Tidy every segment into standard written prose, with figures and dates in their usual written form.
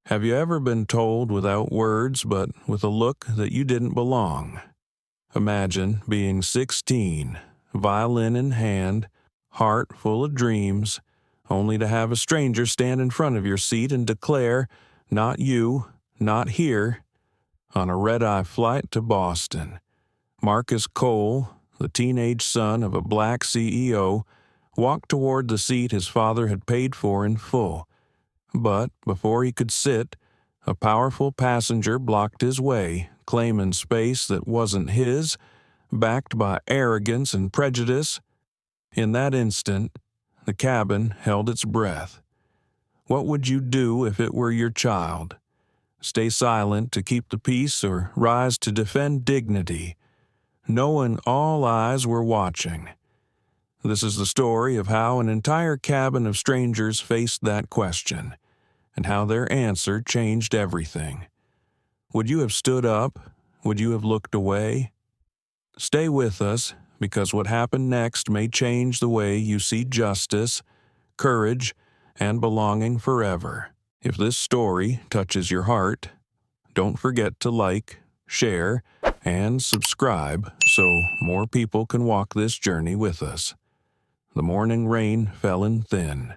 Have you ever been told without words but with a look that you didn't belong? Imagine being 16, violin in hand, heart full of dreams, only to have a stranger stand in front of your seat and declare, "Not you, not here." On a red-eye flight to Boston, Marcus Cole, the teenage son of a black CEO, walked toward the seat his father had paid for in full. But before he could sit, a powerful passenger blocked his way, claiming space that wasn't his, backed by arrogance and prejudice. In that instant, the cabin held its breath. What would you do if it were your child? Stay silent to keep the peace or rise to defend dignity, knowing all eyes were watching? This is the story of how an entire cabin of strangers faced that question, and how their answer changed everything. Would you have stood up? Would you have looked away? Stay with us, because what happened next may change the way you see justice, courage, and belonging forever. If this story touches your heart, don't forget to like, share, and subscribe so more people can walk this journey with us. The morning rain fell in thin.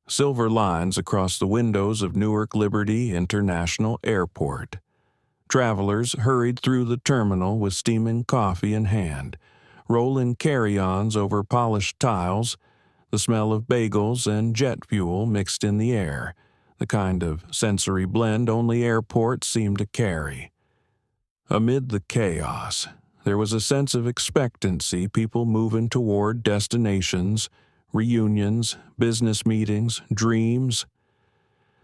Silver lines across the windows of Newark Liberty International Airport. Travelers hurried through the terminal with steaming coffee in hand, rolling carry-ons over polished tiles, the smell of bagels and jet fuel mixed in the air, the kind of sensory blend only airports seem to carry. Amid the chaos, there was a sense of expectancy, people moving toward destinations, reunions, business meetings, dreams.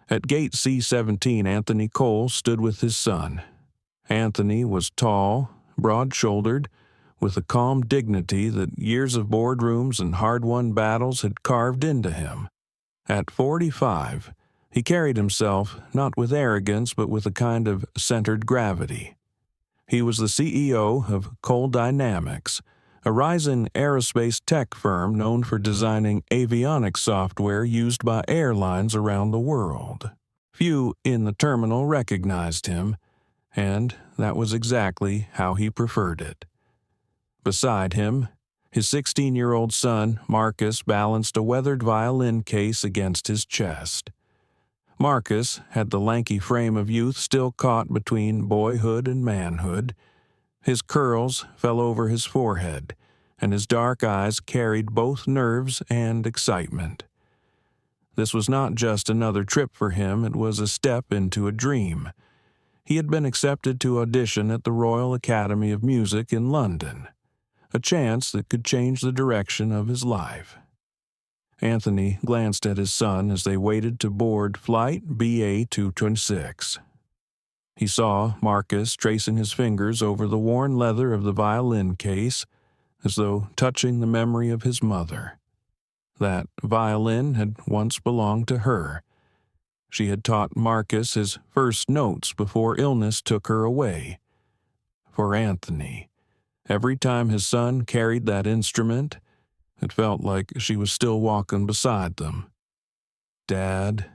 At gate C-17, Anthony Cole stood with his son. Anthony was tall, broad-shouldered, with a calm dignity that years of boardrooms and hard-won battles had carved into him. At 45, he carried himself not with arrogance but with a kind of centered gravity. He was the CEO of Cole Dynamics, a rising aerospace tech firm known for designing avionics software used by airlines around the world. Few in the terminal recognized him, and that was exactly how he preferred it. Beside him, his 16-year-old son, Marcus, balanced a weathered violin case against his chest. Marcus had the lanky frame of youth still caught between boyhood and manhood. His curls fell over his forehead, and his dark eyes carried both nerves and excitement. This was not just another trip for him, it was a step into a dream. He had been accepted to audition at the Royal Academy of Music in London, a chance that could change the direction of his life. Anthony glanced at his son as they waited to board flight BA-226. He saw Marcus tracing his fingers over the worn leather of the violin case, as though touching the memory of his mother. That violin had once belonged to her. She had taught Marcus his first notes before illness took her away. For Anthony, every time his son carried that instrument, it felt like she was still walking beside them. "Dad,"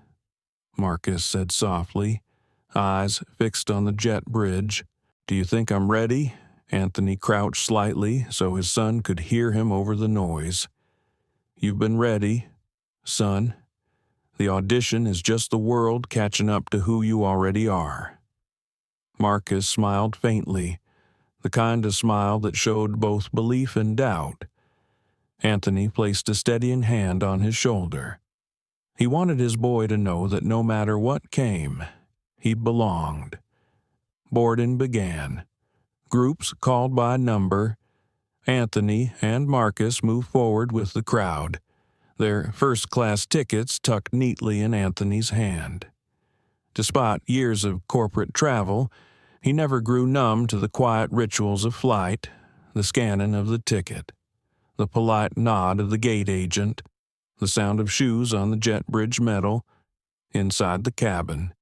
Marcus said softly, eyes fixed on the jet bridge. "Do you think I'm ready?" Anthony crouched slightly so his son could hear him over the noise. "You've been ready, son. The audition is just the world catching up to who you already are." Marcus smiled faintly, the kind of smile that showed both belief and doubt. Anthony placed a steadying hand on his shoulder. He wanted his boy to know that no matter what came, he belonged. Boarding began. Groups called by number. Anthony and Marcus moved forward with the crowd, their first-class tickets tucked neatly in Anthony's hand. Despite years of corporate travel, he never grew numb to the quiet rituals of flight, the scanning of the ticket, the polite nod of the gate agent, the sound of shoes on the jet bridge metal. Inside the cabin,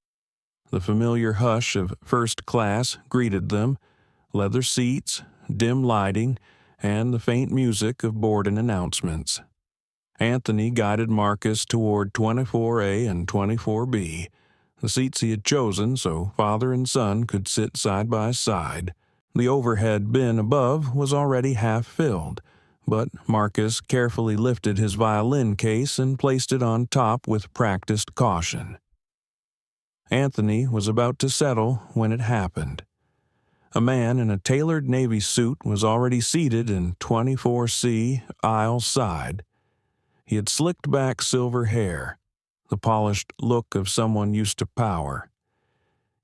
the familiar hush of first class greeted them, leather seats, dim lighting, and the faint music of boarding announcements. Anthony guided Marcus toward 24A and 24B, the seats he had chosen so father and son could sit side by side. The overhead bin above was already half filled, but Marcus carefully lifted his violin case and placed it on top with practiced caution. Anthony was about to settle when it happened. A man in a tailored Navy suit was already seated in 24C, aisle side. He had slicked back silver hair, the polished look of someone used to power.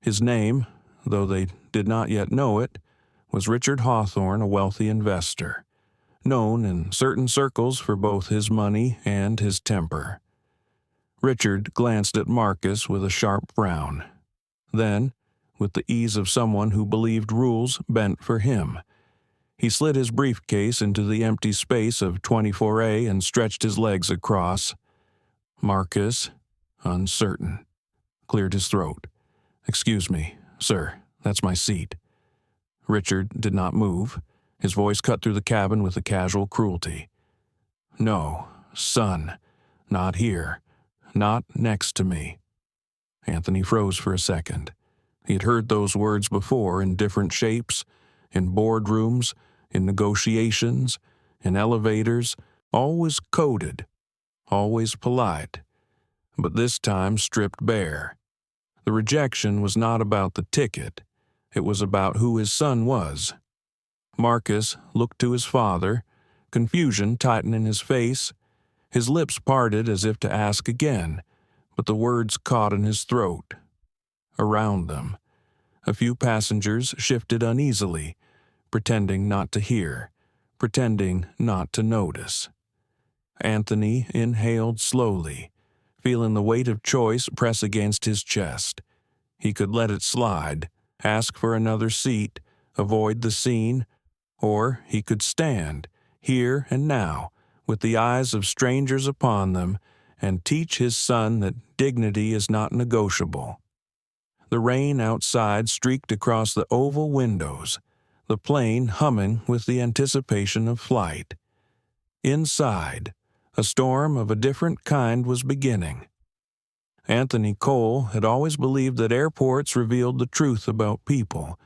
His name, though they did not yet know it, was Richard Hawthorne, a wealthy investor, known in certain circles for both his money and his temper. Richard glanced at Marcus with a sharp frown. Then, with the ease of someone who believed rules bent for him, he slid his briefcase into the empty space of 24A and stretched his legs across. Marcus, uncertain, cleared his throat. "Excuse me, sir, that's my seat." Richard did not move. His voice cut through the cabin with a casual cruelty. "No, son, not here. Not next to me." Anthony froze for a second. He had heard those words before in different shapes, in boardrooms, in negotiations, in elevators, always coded, always polite, but this time stripped bare. The rejection was not about the ticket. It was about who his son was. Marcus looked to his father, confusion tightening his face. His lips parted as if to ask again, but the words caught in his throat. Around them, a few passengers shifted uneasily, pretending not to hear, pretending not to notice. Anthony inhaled slowly, feeling the weight of choice press against his chest. He could let it slide, ask for another seat, avoid the scene, or he could stand, here and now, with the eyes of strangers upon them, and teach his son that dignity is not negotiable. The rain outside streaked across the oval windows, the plane humming with the anticipation of flight. Inside, a storm of a different kind was beginning. Anthony Cole had always believed that airports revealed the truth about people.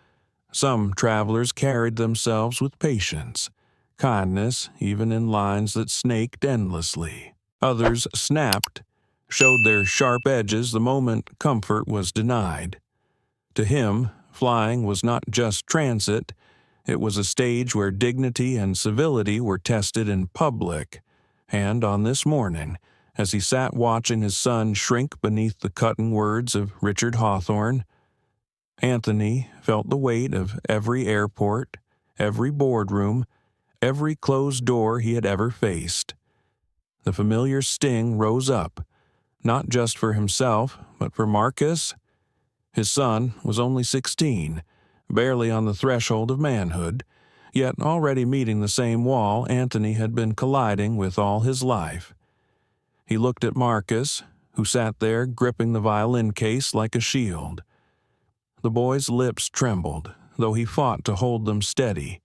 Some travelers carried themselves with patience, kindness, even in lines that snaked endlessly. Others snapped, showed their sharp edges the moment comfort was denied. To him, flying was not just transit, it was a stage where dignity and civility were tested in public, and on this morning, as he sat watching his son shrink beneath the cutting words of Richard Hawthorne, Anthony felt the weight of every airport, every boardroom, every closed door he had ever faced. The familiar sting rose up, not just for himself, but for Marcus. His son was only 16, barely on the threshold of manhood, yet already meeting the same wall Anthony had been colliding with all his life. He looked at Marcus, who sat there gripping the violin case like a shield. The boy's lips trembled, though he fought to hold them steady.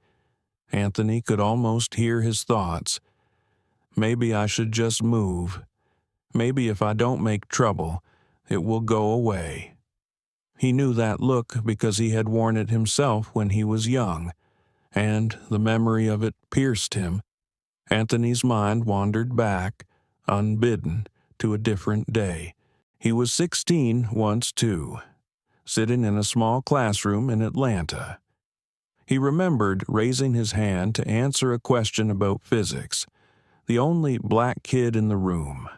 Anthony could almost hear his thoughts. Maybe I should just move. Maybe if I don't make trouble, it will go away. He knew that look because he had worn it himself when he was young, and the memory of it pierced him. Anthony's mind wandered back, unbidden, to a different day. He was 16 once too, sitting in a small classroom in Atlanta. He remembered raising his hand to answer a question about physics, the only black kid in the room.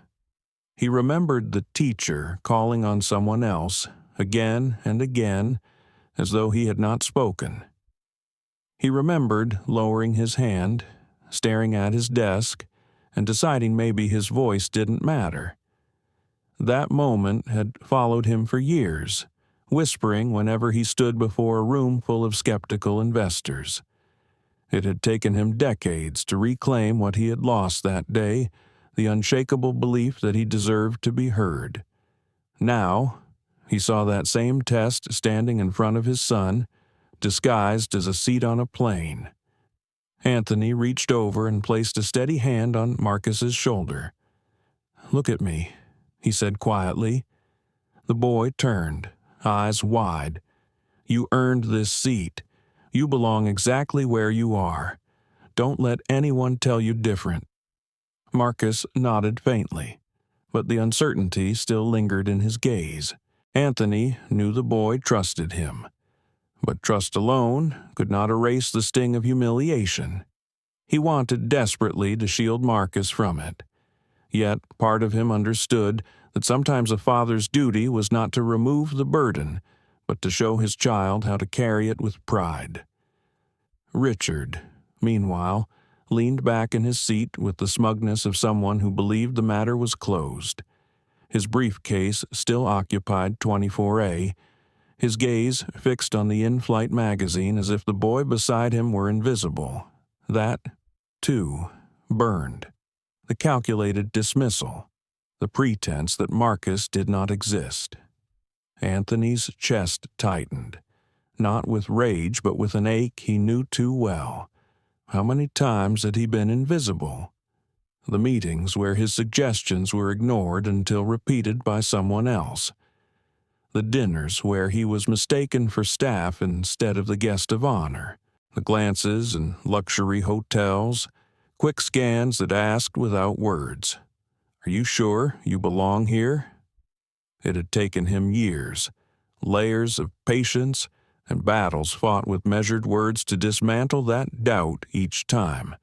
He remembered the teacher calling on someone else, again and again, as though he had not spoken. He remembered lowering his hand, staring at his desk, and deciding maybe his voice didn't matter. That moment had followed him for years, whispering whenever he stood before a room full of skeptical investors. It had taken him decades to reclaim what he had lost that day, the unshakable belief that he deserved to be heard. Now, he saw that same test standing in front of his son, disguised as a seat on a plane. Anthony reached over and placed a steady hand on Marcus's shoulder. "Look at me," he said quietly. The boy turned, eyes wide. "You earned this seat. You belong exactly where you are. Don't let anyone tell you different." Marcus nodded faintly, but the uncertainty still lingered in his gaze. Anthony knew the boy trusted him, but trust alone could not erase the sting of humiliation. He wanted desperately to shield Marcus from it. Yet part of him understood that sometimes a father's duty was not to remove the burden, but to show his child how to carry it with pride. Richard, meanwhile, leaned back in his seat with the smugness of someone who believed the matter was closed. His briefcase still occupied 24A, his gaze fixed on the in-flight magazine as if the boy beside him were invisible. That, too, burned. The calculated dismissal, the pretense that Marcus did not exist. Anthony's chest tightened, not with rage but with an ache he knew too well. How many times had he been invisible? The meetings where his suggestions were ignored until repeated by someone else. The dinners where he was mistaken for staff instead of the guest of honor. The glances in luxury hotels, quick scans that asked without words, "Are you sure you belong here?" It had taken him years, layers of patience, and battles fought with measured words to dismantle that doubt each time.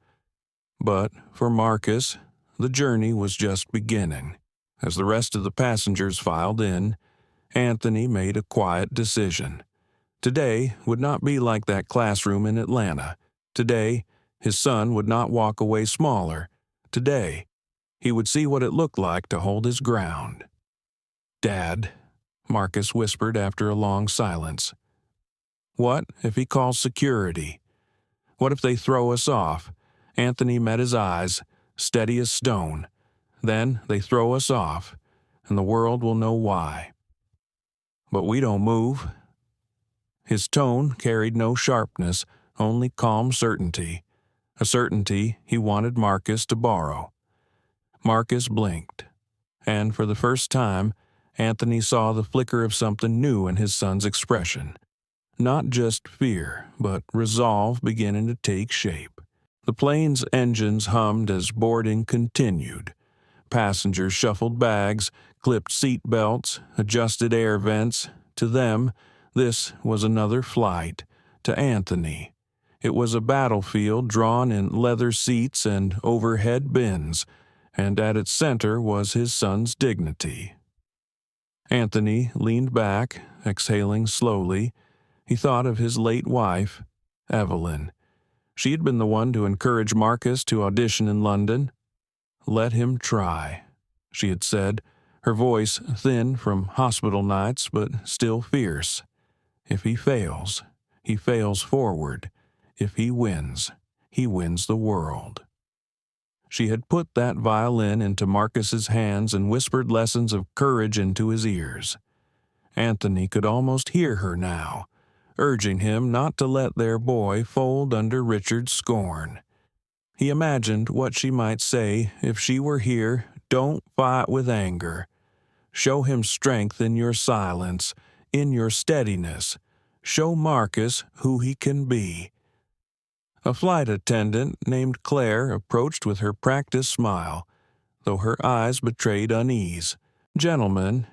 But for Marcus, the journey was just beginning. As the rest of the passengers filed in, Anthony made a quiet decision. Today would not be like that classroom in Atlanta. Today, his son would not walk away smaller. Today, he would see what it looked like to hold his ground. "Dad," Marcus whispered after a long silence. "What if he calls security? What if they throw us off?" Anthony met his eyes, steady as stone. "Then they throw us off, and the world will know why. But we don't move." His tone carried no sharpness, only calm certainty, a certainty he wanted Marcus to borrow. Marcus blinked, and for the first time, Anthony saw the flicker of something new in his son's expression. Not just fear, but resolve beginning to take shape. The plane's engines hummed as boarding continued. Passengers shuffled bags, clipped seat belts, adjusted air vents. To them, this was another flight. To Anthony, it was a battlefield drawn in leather seats and overhead bins, and at its center was his son's dignity. Anthony leaned back, exhaling slowly. He thought of his late wife, Evelyn. She had been the one to encourage Marcus to audition in London. "Let him try," she had said, her voice thin from hospital nights but still fierce. "If he fails forward. If he wins the world." She had put that violin into Marcus's hands and whispered lessons of courage into his ears. Anthony could almost hear her now, urging him not to let their boy fold under Richard's scorn. He imagined what she might say if she were here. "Don't fight with anger. Show him strength in your silence, in your steadiness. Show Marcus who he can be." A flight attendant named Claire approached with her practiced smile, though her eyes betrayed unease. "Gentlemen,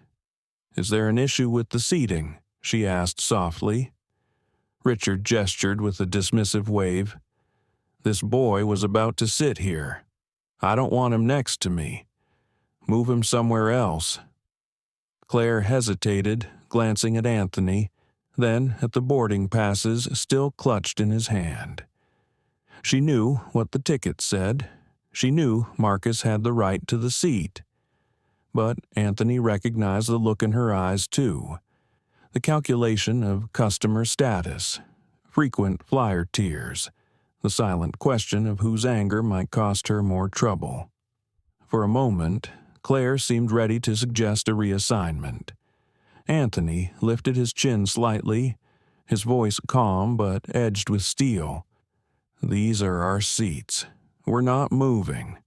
is there an issue with the seating?" she asked softly. Richard gestured with a dismissive wave. "This boy was about to sit here. I don't want him next to me. Move him somewhere else." Claire hesitated, glancing at Anthony, then at the boarding passes still clutched in his hand. She knew what the ticket said. She knew Marcus had the right to the seat. But Anthony recognized the look in her eyes, too. The calculation of customer status, frequent flyer tears, the silent question of whose anger might cost her more trouble. For a moment, Claire seemed ready to suggest a reassignment. Anthony lifted his chin slightly, his voice calm but edged with steel. "These are our seats. We're not moving."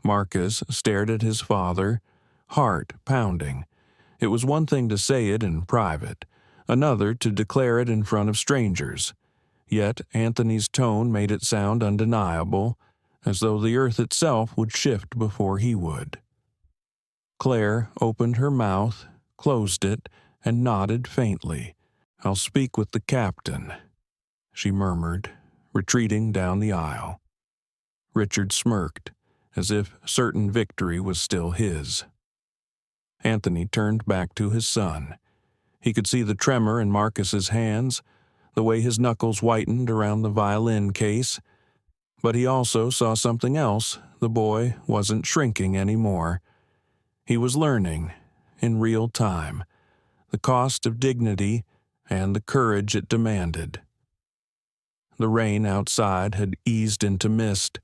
Marcus stared at his father, heart pounding. It was one thing to say it in private, another to declare it in front of strangers. Yet Anthony's tone made it sound undeniable, as though the earth itself would shift before he would. Claire opened her mouth, closed it, and nodded faintly. "I'll speak with the captain," she murmured, retreating down the aisle. Richard smirked, as if certain victory was still his. Anthony turned back to his son. He could see the tremor in Marcus's hands, the way his knuckles whitened around the violin case, but he also saw something else. The boy wasn't shrinking anymore. He was learning, in real time, the cost of dignity and the courage it demanded. The rain outside had eased into mist,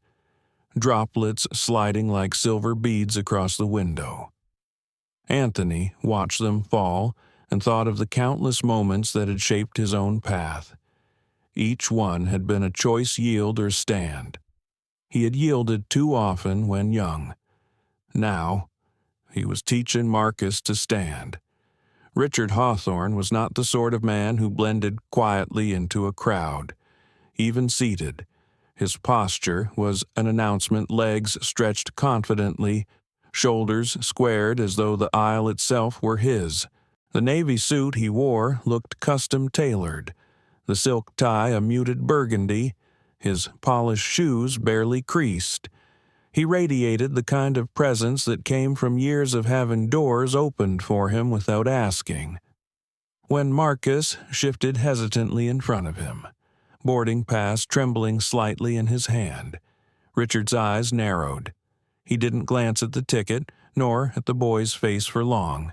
droplets sliding like silver beads across the window. Anthony watched them fall and thought of the countless moments that had shaped his own path. Each one had been a choice yield or stand. He had yielded too often when young. Now, he was teaching Marcus to stand. Richard Hawthorne was not the sort of man who blended quietly into a crowd. Even seated, his posture was an announcement, legs stretched confidently, shoulders squared as though the aisle itself were his. The navy suit he wore looked custom-tailored, the silk tie a muted burgundy, his polished shoes barely creased. He radiated the kind of presence that came from years of having doors opened for him without asking. When Marcus shifted hesitantly in front of him, boarding pass trembling slightly in his hand, Richard's eyes narrowed. He didn't glance at the ticket, nor at the boy's face for long.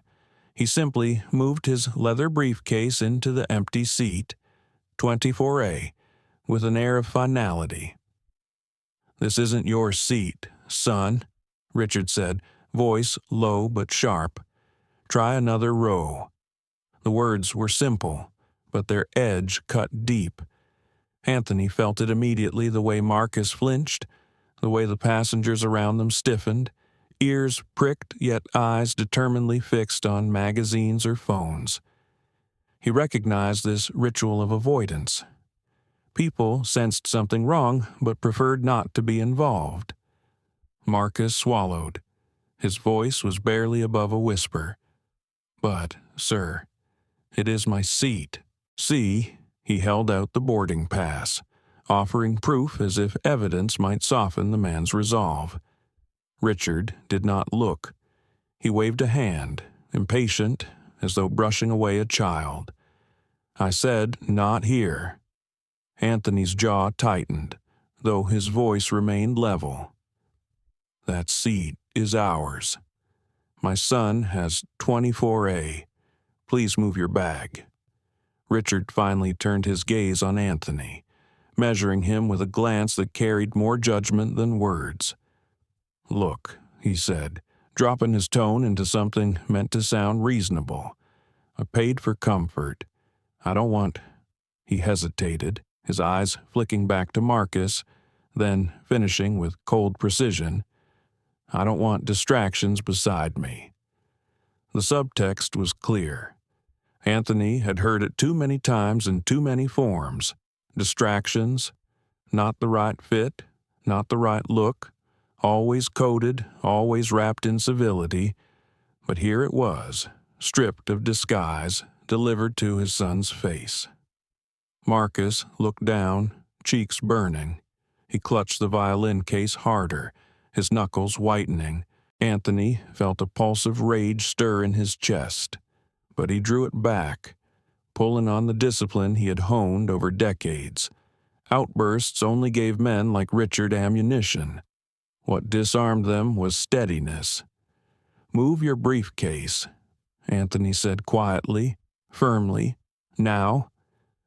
He simply moved his leather briefcase into the empty seat, 24A, with an air of finality. "This isn't your seat, son," Richard said, voice low but sharp. "Try another row." The words were simple, but their edge cut deep. Anthony felt it immediately, the way Marcus flinched, the way the passengers around them stiffened, ears pricked yet eyes determinedly fixed on magazines or phones. He recognized this ritual of avoidance. People sensed something wrong but preferred not to be involved. Marcus swallowed. His voice was barely above a whisper. "But, sir, it is my seat. See," he held out the boarding pass, offering proof as if evidence might soften the man's resolve. Richard did not look. He waved a hand, impatient, as though brushing away a child. "I said, not here." Anthony's jaw tightened, though his voice remained level. "That seat is ours. My son has 24A. Please move your bag." Richard finally turned his gaze on Anthony, measuring him with a glance that carried more judgment than words. "Look," he said, dropping his tone into something meant to sound reasonable. "I paid for comfort. I don't want—" He hesitated, his eyes flicking back to Marcus, then finishing with cold precision. "I don't want distractions beside me." The subtext was clear. Anthony had heard it too many times in too many forms. Distractions, not the right fit, not the right look, always coded, always wrapped in civility. But here it was, stripped of disguise, delivered to his son's face. Marcus looked down, cheeks burning. He clutched the violin case harder, his knuckles whitening. Anthony felt a pulse of rage stir in his chest, but he drew it back, pulling on the discipline he had honed over decades. Outbursts only gave men like Richard ammunition. What disarmed them was steadiness. "Move your briefcase," Anthony said quietly, firmly. "Now."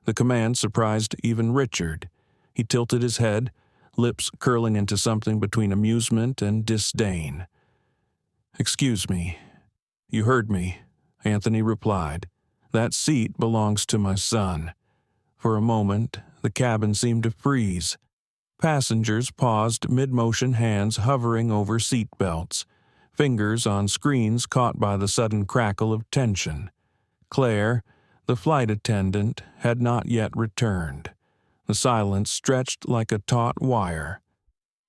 The command surprised even Richard. He tilted his head, lips curling into something between amusement and disdain. "Excuse me. You heard me," Anthony replied. "That seat belongs to my son." For a moment, the cabin seemed to freeze. Passengers paused mid-motion, hands hovering over seat belts. fingers on screens caught by the sudden crackle of tension. Claire, the flight attendant, had not yet returned. The silence stretched like a taut wire.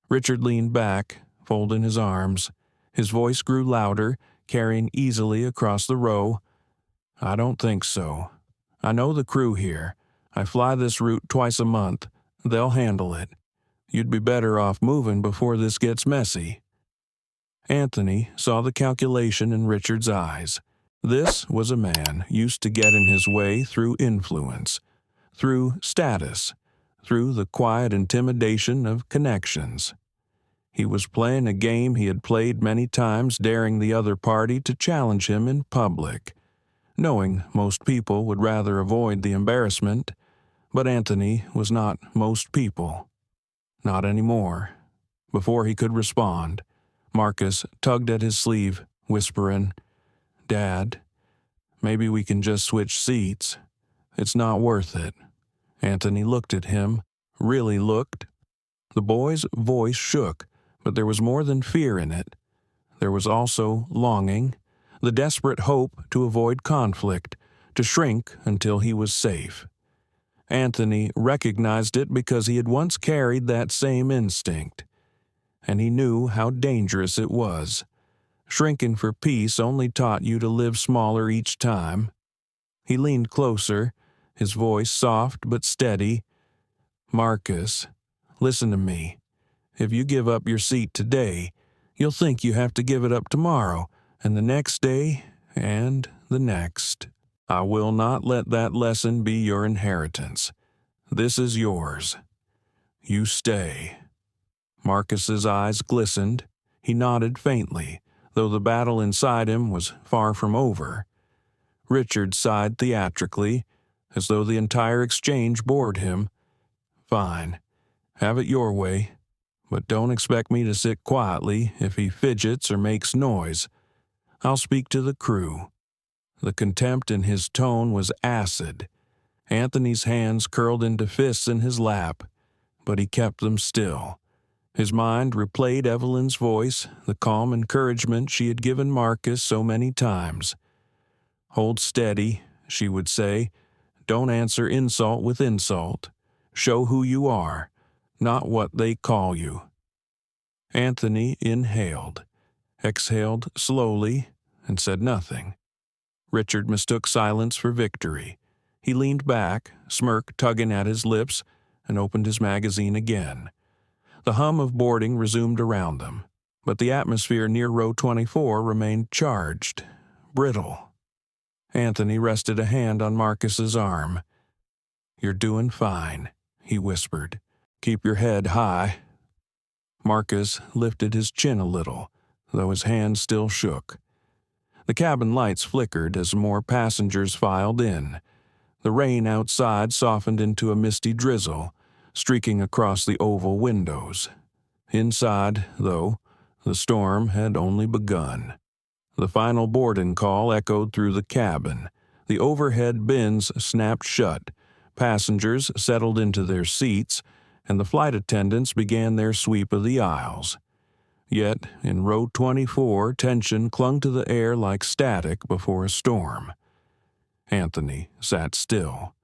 Richard leaned back, folding his arms. His voice grew louder, carrying easily across the row. "I don't think so. I know the crew here. I fly this route twice a month. They'll handle it. You'd be better off moving before this gets messy." Anthony saw the calculation in Richard's eyes. This was a man used to getting his way through influence, through status, through the quiet intimidation of connections. He was playing a game he had played many times, daring the other party to challenge him in public, knowing most people would rather avoid the embarrassment, but Anthony was not most people. Not anymore. Before he could respond, Marcus tugged at his sleeve, whispering, "Dad, maybe we can just switch seats. It's not worth it." Anthony looked at him, really looked. The boy's voice shook, but there was more than fear in it. There was also longing, the desperate hope to avoid conflict, to shrink until he was safe. Anthony recognized it because he had once carried that same instinct, and he knew how dangerous it was. Shrinking for peace only taught you to live smaller each time. He leaned closer, his voice soft but steady. "Marcus, listen to me. If you give up your seat today, you'll think you have to give it up tomorrow, and the next day, and the next. I will not let that lesson be your inheritance. This is yours. You stay." Marcus's eyes glistened. He nodded faintly, though the battle inside him was far from over. Richard sighed theatrically, as though the entire exchange bored him. "Fine. Have it your way. But don't expect me to sit quietly if he fidgets or makes noise. I'll speak to the crew." The contempt in his tone was acid. Anthony's hands curled into fists in his lap, but he kept them still. His mind replayed Evelyn's voice, the calm encouragement she had given Marcus so many times. "Hold steady," she would say. "Don't answer insult with insult. Show who you are, not what they call you." Anthony inhaled, exhaled slowly, and said nothing. Richard mistook silence for victory. He leaned back, smirk tugging at his lips, and opened his magazine again. The hum of boarding resumed around them, but the atmosphere near row 24 remained charged, brittle. Anthony rested a hand on Marcus's arm. "You're doing fine," he whispered. "Keep your head high." Marcus lifted his chin a little, though his hand still shook. The cabin lights flickered as more passengers filed in. The rain outside softened into a misty drizzle, streaking across the oval windows. Inside, though, the storm had only begun. The final boarding call echoed through the cabin. The overhead bins snapped shut. Passengers settled into their seats, and the flight attendants began their sweep of the aisles. Yet, in row 24, tension clung to the air like static before a storm. Anthony sat still,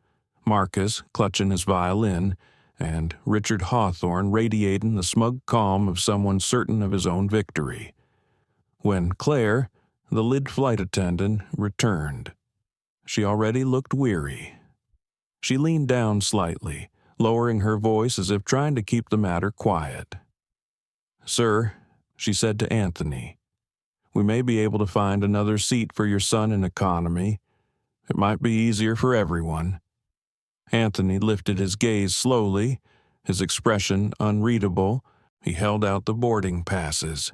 Marcus clutching his violin, and Richard Hawthorne radiating the smug calm of someone certain of his own victory. When Claire, the lead flight attendant, returned, she already looked weary. She leaned down slightly, lowering her voice as if trying to keep the matter quiet. "Sir," she said to Anthony, "we may be able to find another seat for your son in economy. It might be easier for everyone." Anthony lifted his gaze slowly, his expression unreadable. He held out the boarding passes.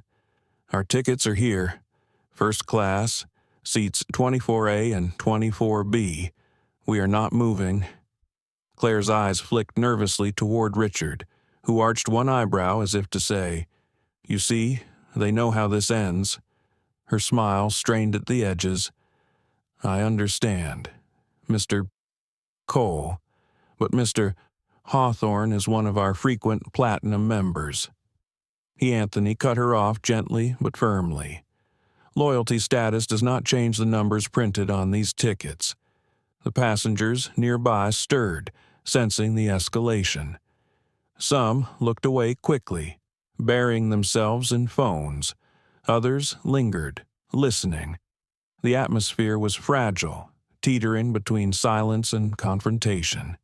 "Our tickets are here. First class, seats 24A and 24B. We are not moving." Claire's eyes flicked nervously toward Richard, who arched one eyebrow as if to say, "You see, they know how this ends." Her smile strained at the edges. "I understand, Mr. Cole, but Mr. Hawthorne is one of our frequent platinum members." Anthony cut her off gently but firmly. Loyalty status does not change the numbers printed on these tickets. The passengers nearby stirred, sensing the escalation. Some looked away quickly, burying themselves in phones. Others lingered, listening. The atmosphere was fragile, teetering between silence and confrontation.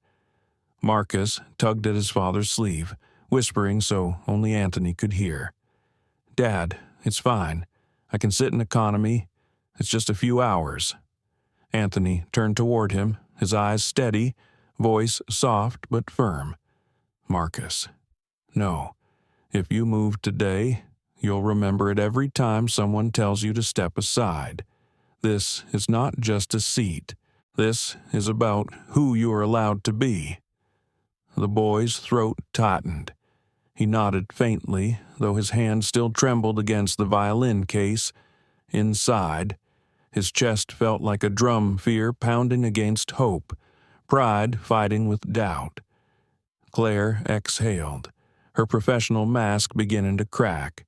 Marcus tugged at his father's sleeve, whispering so only Anthony could hear. "Dad, it's fine. I can sit in economy. It's just a few hours." Anthony turned toward him, his eyes steady, voice soft but firm. "Marcus, no. If you move today, you'll remember it every time someone tells you to step aside. This is not just a seat. This is about who you are allowed to be." The boy's throat tightened. He nodded faintly, though his hand still trembled against the violin case. Inside, his chest felt like a drum fear pounding against hope, pride fighting with doubt. Claire exhaled, her professional mask beginning to crack.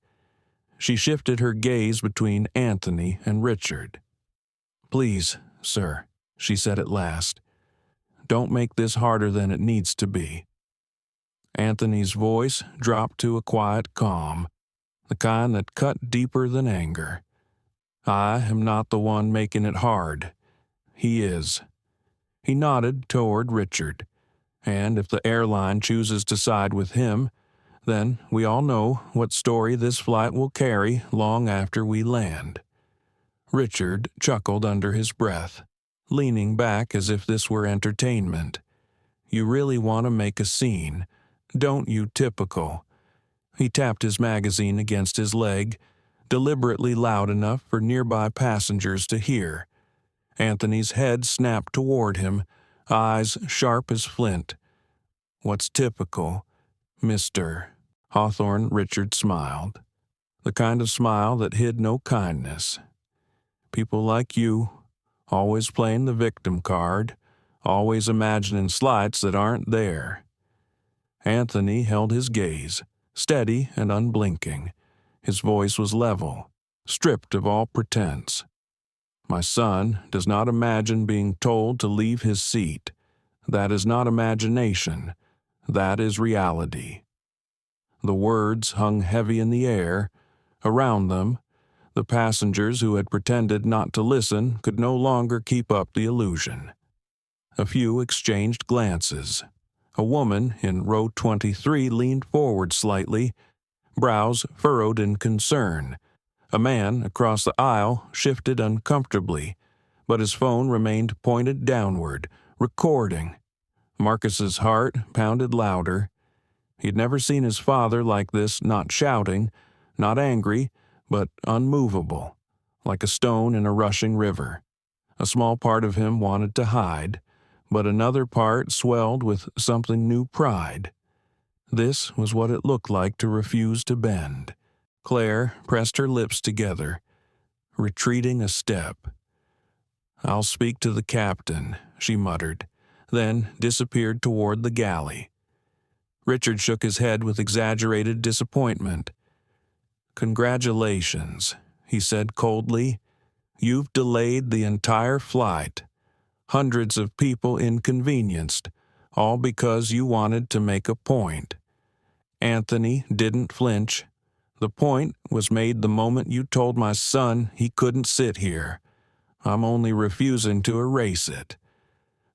She shifted her gaze between Anthony and Richard. "Please, sir," she said at last, "don't make this harder than it needs to be." Anthony's voice dropped to a quiet calm, the kind that cut deeper than anger. "I am not the one making it hard. He is." He nodded toward Richard. "And if the airline chooses to side with him, then we all know what story this flight will carry long after we land." Richard chuckled under his breath, leaning back as if this were entertainment. "You really want to make a scene, don't you, typical?" He tapped his magazine against his leg, deliberately loud enough for nearby passengers to hear. Anthony's head snapped toward him, eyes sharp as flint. "What's typical, Mr. Hawthorne?" Richard smiled, the kind of smile that hid no kindness. "People like you, always playing the victim card, always imagining slights that aren't there." Anthony held his gaze, steady and unblinking. His voice was level, stripped of all pretense. "My son does not imagine being told to leave his seat. That is not imagination. That is reality." The words hung heavy in the air. Around them, the passengers who had pretended not to listen could no longer keep up the illusion. A few exchanged glances. A woman in row 23 leaned forward slightly, brows furrowed in concern. A man across the aisle shifted uncomfortably, but his phone remained pointed downward, recording. Marcus's heart pounded louder. He'd never seen his father like this, not shouting, not angry, but unmovable, like a stone in a rushing river. A small part of him wanted to hide, but another part swelled with something new pride. This was what it looked like to refuse to bend. Claire pressed her lips together, retreating a step. "I'll speak to the captain," she muttered, then disappeared toward the galley. Richard shook his head with exaggerated disappointment. "Congratulations," he said coldly. "You've delayed the entire flight. Hundreds of people inconvenienced, all because you wanted to make a point." Anthony didn't flinch. "The point was made the moment you told my son he couldn't sit here. I'm only refusing to erase it."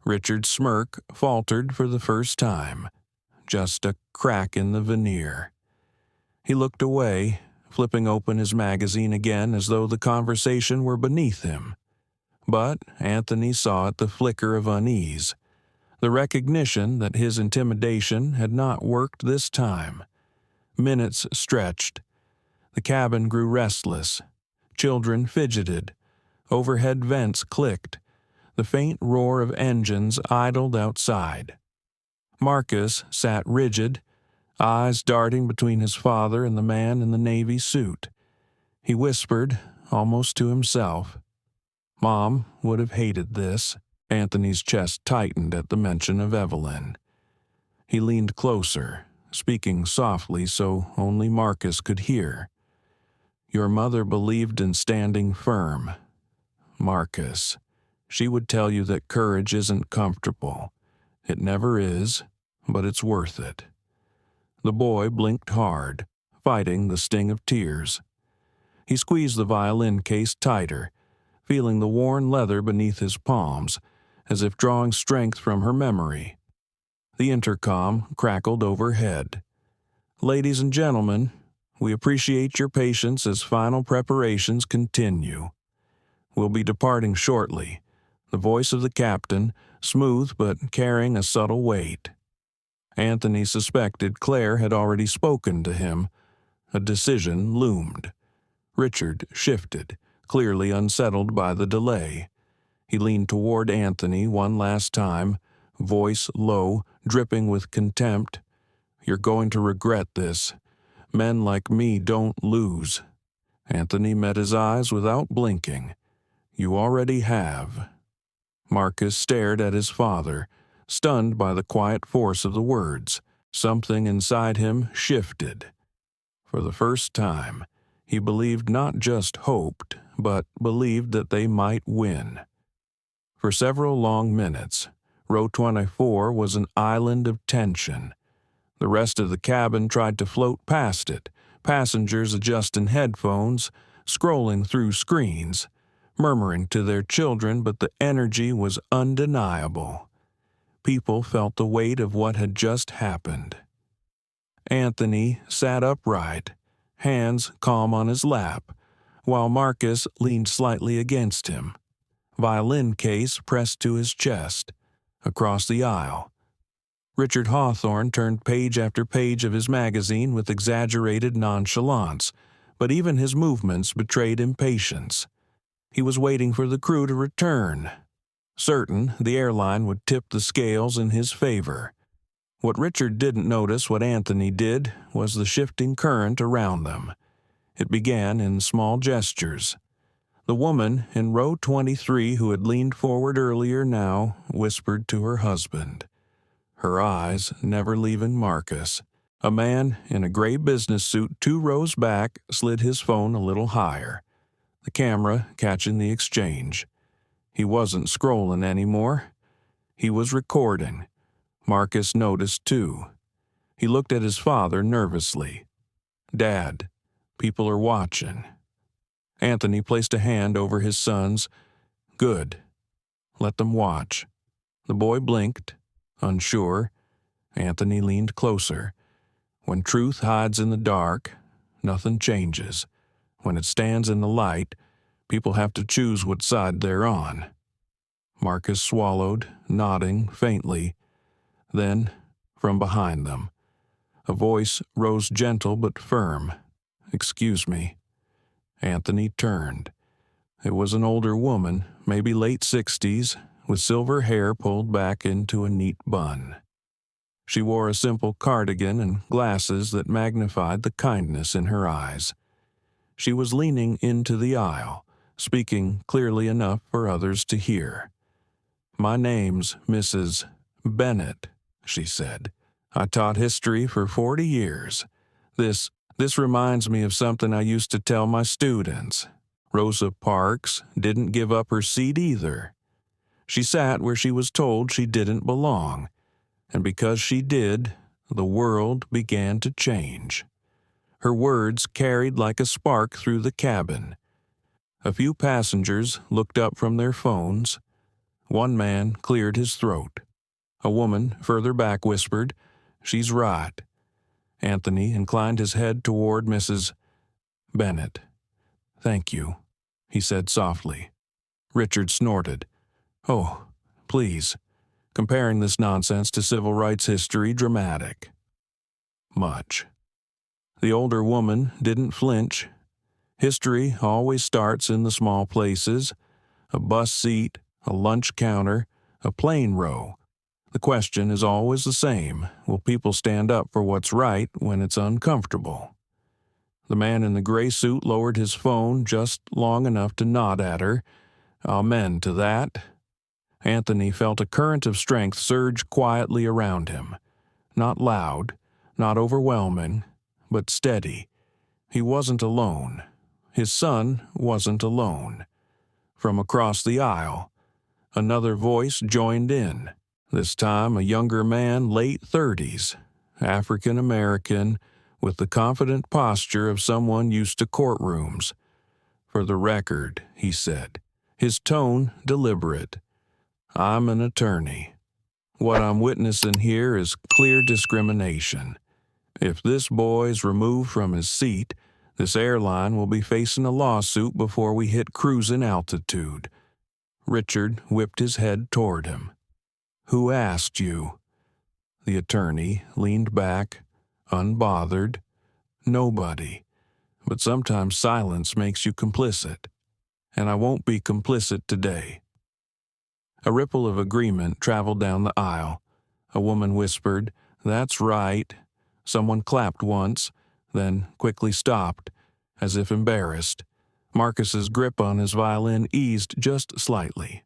Richard's smirk faltered for the first time. Just a crack in the veneer. He looked away, flipping open his magazine again as though the conversation were beneath him. But Anthony saw it, the flicker of unease, the recognition that his intimidation had not worked this time. Minutes stretched. The cabin grew restless. Children fidgeted. Overhead vents clicked. The faint roar of engines idled outside. Marcus sat rigid, eyes darting between his father and the man in the navy suit. He whispered, almost to himself. Mom would have hated this. Anthony's chest tightened at the mention of Evelyn. He leaned closer, speaking softly so only Marcus could hear. Your mother believed in standing firm. Marcus. She would tell you that courage isn't comfortable. It never is, but it's worth it. The boy blinked hard, fighting the sting of tears. He squeezed the violin case tighter, feeling the worn leather beneath his palms, as if drawing strength from her memory. The intercom crackled overhead. Ladies and gentlemen, we appreciate your patience as final preparations continue. We'll be departing shortly. The voice of the captain, smooth but carrying a subtle weight. Anthony suspected Claire had already spoken to him. A decision loomed. Richard shifted, clearly unsettled by the delay. He leaned toward Anthony one last time, voice low, dripping with contempt. You're going to regret this. Men like me don't lose. Anthony met his eyes without blinking. You already have. Marcus stared at his father, stunned by the quiet force of the words. Something inside him shifted. For the first time, he believed not just hoped, but believed that they might win. For several long minutes, row 24 was an island of tension. The rest of the cabin tried to float past it, passengers adjusting headphones, scrolling through screens, murmuring to their children, but the energy was undeniable. People felt the weight of what had just happened. Anthony sat upright, hands calm on his lap, while Marcus leaned slightly against him, violin case pressed to his chest. Across the aisle, Richard Hawthorne turned page after page of his magazine with exaggerated nonchalance, but even his movements betrayed impatience. He was waiting for the crew to return, certain the airline would tip the scales in his favor. What Richard didn't notice what Anthony did was the shifting current around them. It began in small gestures. The woman in row 23 who had leaned forward earlier now whispered to her husband, her eyes never leaving Marcus. A man in a gray business suit 2 rows back slid his phone a little higher, the camera catching the exchange. He wasn't scrolling anymore. He was recording. Marcus noticed too. He looked at his father nervously. Dad, people are watching. Anthony placed a hand over his son's. Good. Let them watch. The boy blinked, unsure. Anthony leaned closer. When truth hides in the dark, nothing changes. When it stands in the light, people have to choose what side they're on. Marcus swallowed, nodding faintly. Then, from behind them, a voice rose gentle but firm. Excuse me. Anthony turned. It was an older woman, maybe late 60s, with silver hair pulled back into a neat bun. She wore a simple cardigan and glasses that magnified the kindness in her eyes. She was leaning into the aisle, speaking clearly enough for others to hear. My name's Mrs. Bennett, she said. I taught history for 40 years. This reminds me of something I used to tell my students. Rosa Parks didn't give up her seat either. She sat where she was told she didn't belong, and because she did, the world began to change. Her words carried like a spark through the cabin. A few passengers looked up from their phones. One man cleared his throat. A woman further back whispered, She's right. Anthony inclined his head toward Mrs. Bennett. Thank you, he said softly. Richard snorted. Oh, please. Comparing this nonsense to civil rights history, dramatic. Much. The older woman didn't flinch. History always starts in the small places. A bus seat, a lunch counter, a plane row. The question is always the same. Will people stand up for what's right when it's uncomfortable? The man in the gray suit lowered his phone just long enough to nod at her. Amen to that. Anthony felt a current of strength surge quietly around him. Not loud, not overwhelming, but steady. He wasn't alone. his son wasn't alone. From across the aisle, another voice joined in, this time a younger man, late 30s, African American, with the confident posture of someone used to courtrooms. "For the record," he said, his tone deliberate, "I'm an attorney. What I'm witnessing here is clear discrimination. If this boy's removed from his seat, this airline will be facing a lawsuit before we hit cruising altitude." Richard whipped his head toward him. "Who asked you?" The attorney leaned back, unbothered. "Nobody. But sometimes silence makes you complicit. And I won't be complicit today." A ripple of agreement traveled down the aisle. A woman whispered, "That's right." Someone clapped once, then quickly stopped, as if embarrassed. Marcus's grip on his violin eased just slightly.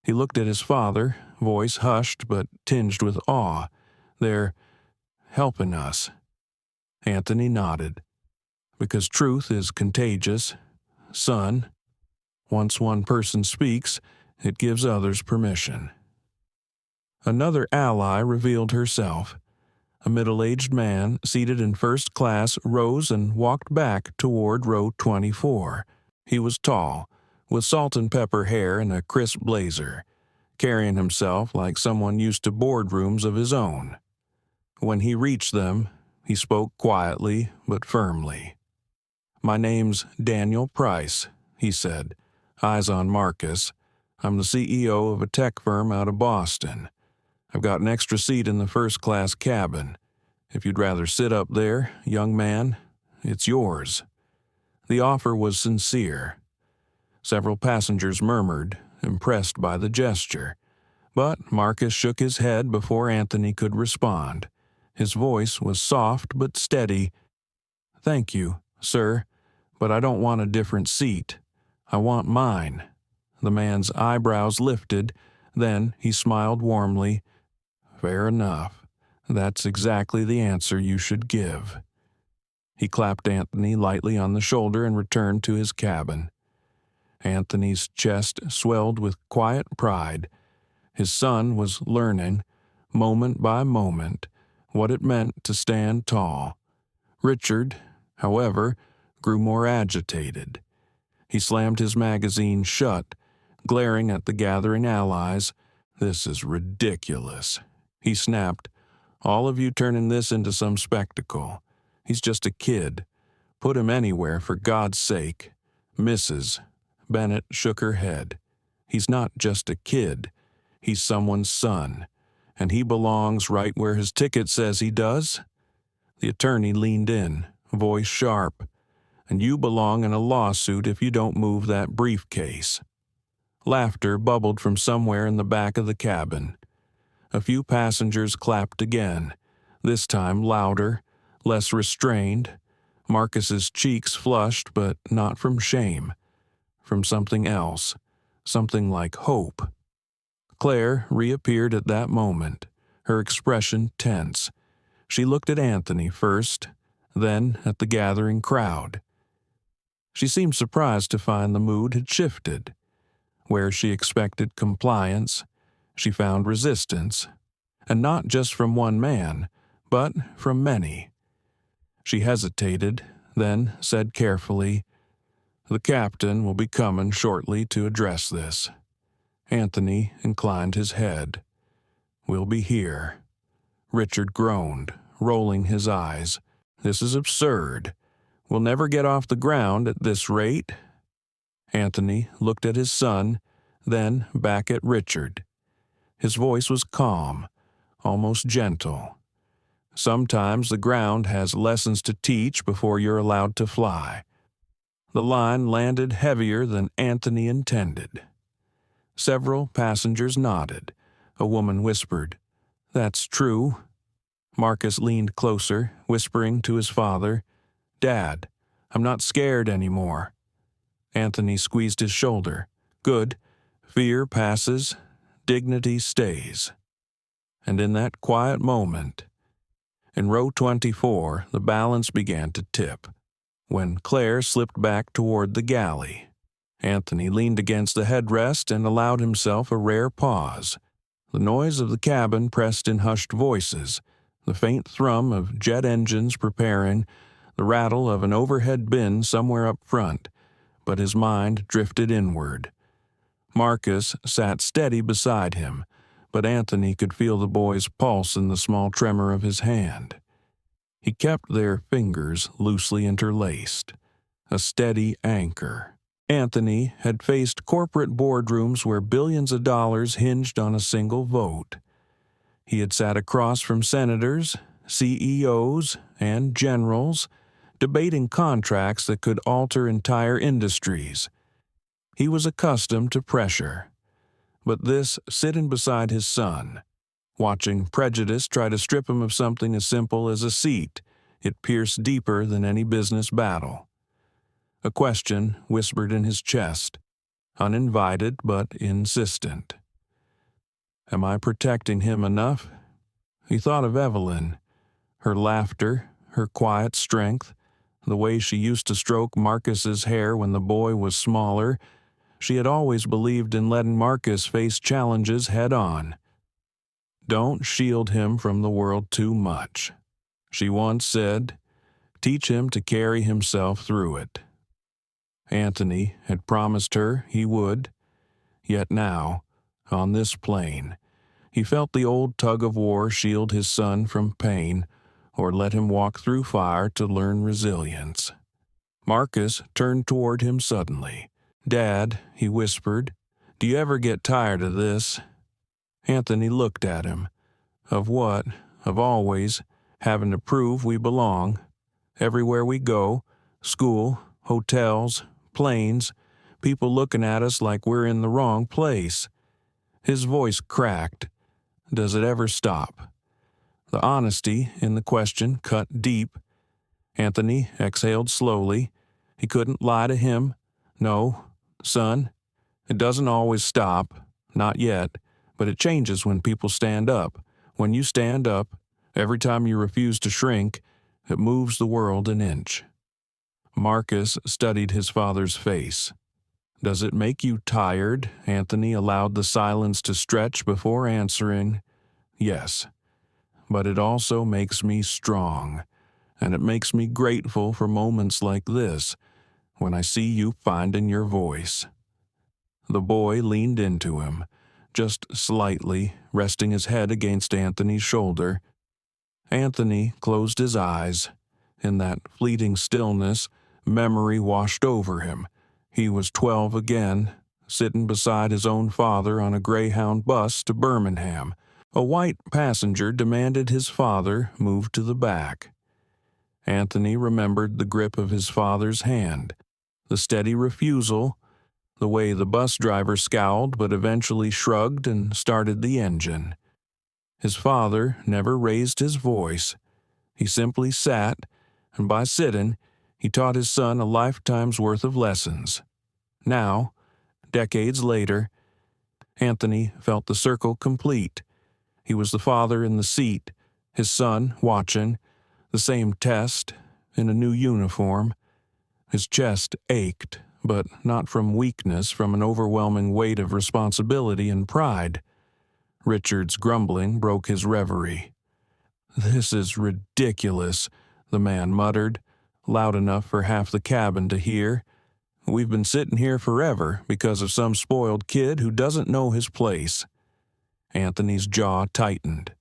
He looked at his father, voice hushed but tinged with awe. "They're helping us." Anthony nodded. "Because truth is contagious, son. Once one person speaks, it gives others permission." Another ally revealed herself. A middle-aged man seated in first class rose and walked back toward row 24. He was tall, with salt and pepper hair and a crisp blazer, carrying himself like someone used to boardrooms of his own. When he reached them, he spoke quietly but firmly. "My name's Daniel Price," he said, eyes on Marcus. "I'm the CEO of a tech firm out of Boston. I've got an extra seat in the first-class cabin. If you'd rather sit up there, young man, it's yours." The offer was sincere. Several passengers murmured, impressed by the gesture. But Marcus shook his head before Anthony could respond. His voice was soft but steady. "Thank you, sir, but I don't want a different seat. I want mine." The man's eyebrows lifted, then he smiled warmly. "Fair enough. That's exactly the answer you should give." He clapped Anthony lightly on the shoulder and returned to his cabin. Anthony's chest swelled with quiet pride. His son was learning, moment by moment, what it meant to stand tall. Richard, however, grew more agitated. He slammed his magazine shut, glaring at the gathering allies. "This is ridiculous," he snapped. "All of you turning this into some spectacle. He's just a kid. Put him anywhere, for God's sake." Mrs. Bennett shook her head. "He's not just a kid. He's someone's son. And he belongs right where his ticket says he does." The attorney leaned in, voice sharp. "And you belong in a lawsuit if you don't move that briefcase." Laughter bubbled from somewhere in the back of the cabin. A few passengers clapped again, this time louder, less restrained. Marcus's cheeks flushed, but not from shame. From something else, something like hope. Claire reappeared at that moment, her expression tense. She looked at Anthony first, then at the gathering crowd. She seemed surprised to find the mood had shifted. Where she expected compliance, she found resistance, and not just from one man, but from many. She hesitated, then said carefully, "The captain will be coming shortly to address this." Anthony inclined his head. "We'll be here." Richard groaned, rolling his eyes. "This is absurd. We'll never get off the ground at this rate." Anthony looked at his son, then back at Richard. His voice was calm, almost gentle. "Sometimes the ground has lessons to teach before you're allowed to fly." The line landed heavier than Anthony intended. Several passengers nodded. A woman whispered, "That's true." Marcus leaned closer, whispering to his father, "Dad, I'm not scared anymore." Anthony squeezed his shoulder. "Good. Fear passes, dignity stays." And in that quiet moment, in row 24, the balance began to tip. when Claire slipped back toward the galley. Anthony leaned against the headrest and allowed himself a rare pause. The noise of the cabin pressed in hushed voices, the faint thrum of jet engines preparing, the rattle of an overhead bin somewhere up front, but his mind drifted inward. Marcus sat steady beside him, but Anthony could feel the boy's pulse in the small tremor of his hand. He kept their fingers loosely interlaced, a steady anchor. Anthony had faced corporate boardrooms where billions of dollars hinged on a single vote. He had sat across from senators, CEOs, and generals, debating contracts that could alter entire industries. He was accustomed to pressure. But this, sitting beside his son, watching prejudice try to strip him of something as simple as a seat, it pierced deeper than any business battle. A question whispered in his chest, uninvited but insistent. Am I protecting him enough? He thought of Evelyn, her laughter, her quiet strength, the way she used to stroke Marcus's hair when the boy was smaller. She had always believed in letting Marcus face challenges head-on. Don't shield him from the world too much, she once said. Teach him to carry himself through it. Anthony had promised her he would, yet now, on this plane, he felt the old tug-of-war shield his son from pain or let him walk through fire to learn resilience. Marcus turned toward him suddenly. Dad, he whispered, do you ever get tired of this? Anthony looked at him. Of what? Of always having to prove we belong. Everywhere we go, school, hotels, planes, people looking at us like we're in the wrong place. His voice cracked. Does it ever stop? The honesty in the question cut deep. Anthony exhaled slowly. He couldn't lie to him. No, son, it doesn't always stop. Not yet. But it changes when people stand up. When you stand up, every time you refuse to shrink, it moves the world an inch. Marcus studied his father's face. Does it make you tired? Anthony allowed the silence to stretch before answering. Yes, but it also makes me strong, and it makes me grateful for moments like this, when I see you finding your voice. The boy leaned into him, just slightly, resting his head against Anthony's shoulder. Anthony closed his eyes. In that fleeting stillness, memory washed over him. He was 12 again, sitting beside his own father on a Greyhound bus to Birmingham. A white passenger demanded his father move to the back. Anthony remembered the grip of his father's hand, the steady refusal, the way the bus driver scowled but eventually shrugged and started the engine. His father never raised his voice. He simply sat, and by sitting, he taught his son a lifetime's worth of lessons. Now, decades later, Anthony felt the circle complete. He was the father in the seat, his son watching, the same test, in a new uniform. His chest ached, but not from weakness, from an overwhelming weight of responsibility and pride. Richard's grumbling broke his reverie. "This is ridiculous," the man muttered, loud enough for half the cabin to hear. "We've been sitting here forever because of some spoiled kid who doesn't know his place." Anthony's jaw tightened.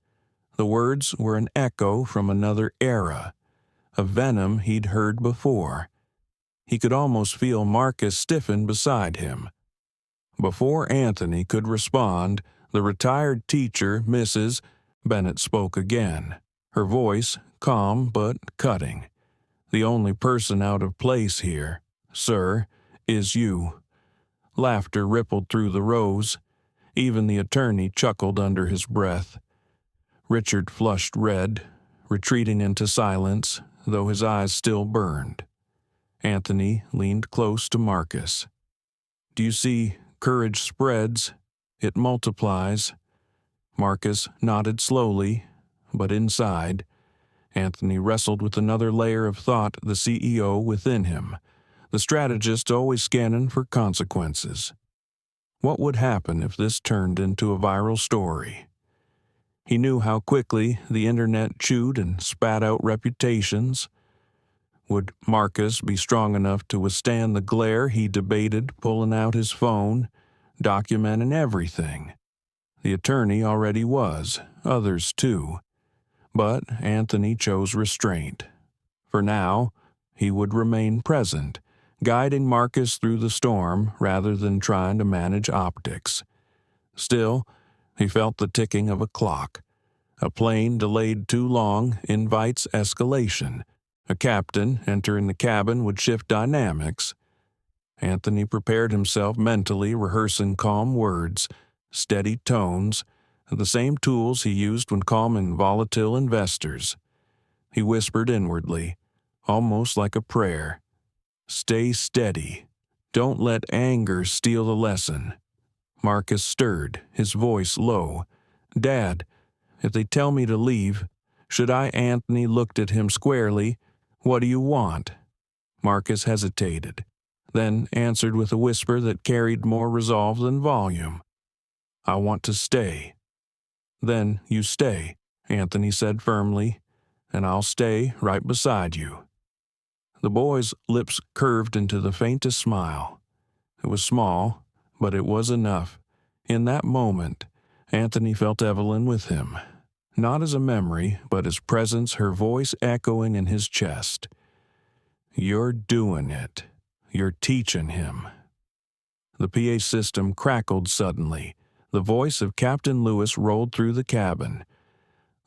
The words were an echo from another era, a venom he'd heard before. He could almost feel Marcus stiffen beside him. Before Anthony could respond, the retired teacher, Mrs. Bennett, spoke again, her voice calm but cutting. "The only person out of place here, sir, is you." Laughter rippled through the rows. Even the attorney chuckled under his breath. Richard flushed red, retreating into silence, though his eyes still burned. Anthony leaned close to Marcus. "Do you see, courage spreads, it multiplies." Marcus nodded slowly, but inside, Anthony wrestled with another layer of thought, the CEO within him, the strategist always scanning for consequences. What would happen if this turned into a viral story? He knew how quickly the internet chewed and spat out reputations. Would Marcus be strong enough to withstand the glare? He debated, pulling out his phone, documenting everything. The attorney already was, others too. But Anthony chose restraint. For now, he would remain present, guiding Marcus through the storm rather than trying to manage optics. Still, he felt the ticking of a clock. A plane delayed too long invites escalation. A captain entering the cabin would shift dynamics. Anthony prepared himself mentally, rehearsing calm words, steady tones, the same tools he used when calming volatile investors. He whispered inwardly, almost like a prayer. Stay steady. Don't let anger steal the lesson. Marcus stirred, his voice low. Dad, if they tell me to leave, should I? Anthony looked at him squarely. What do you want? Marcus hesitated, then answered with a whisper that carried more resolve than volume. I want to stay. Then you stay, Anthony said firmly, and I'll stay right beside you. The boy's lips curved into the faintest smile. It was small, but it was enough. In that moment, Anthony felt Evelyn with him, not as a memory, but as presence, her voice echoing in his chest. You're doing it. You're teaching him. The PA system crackled suddenly. The voice of Captain Lewis rolled through the cabin.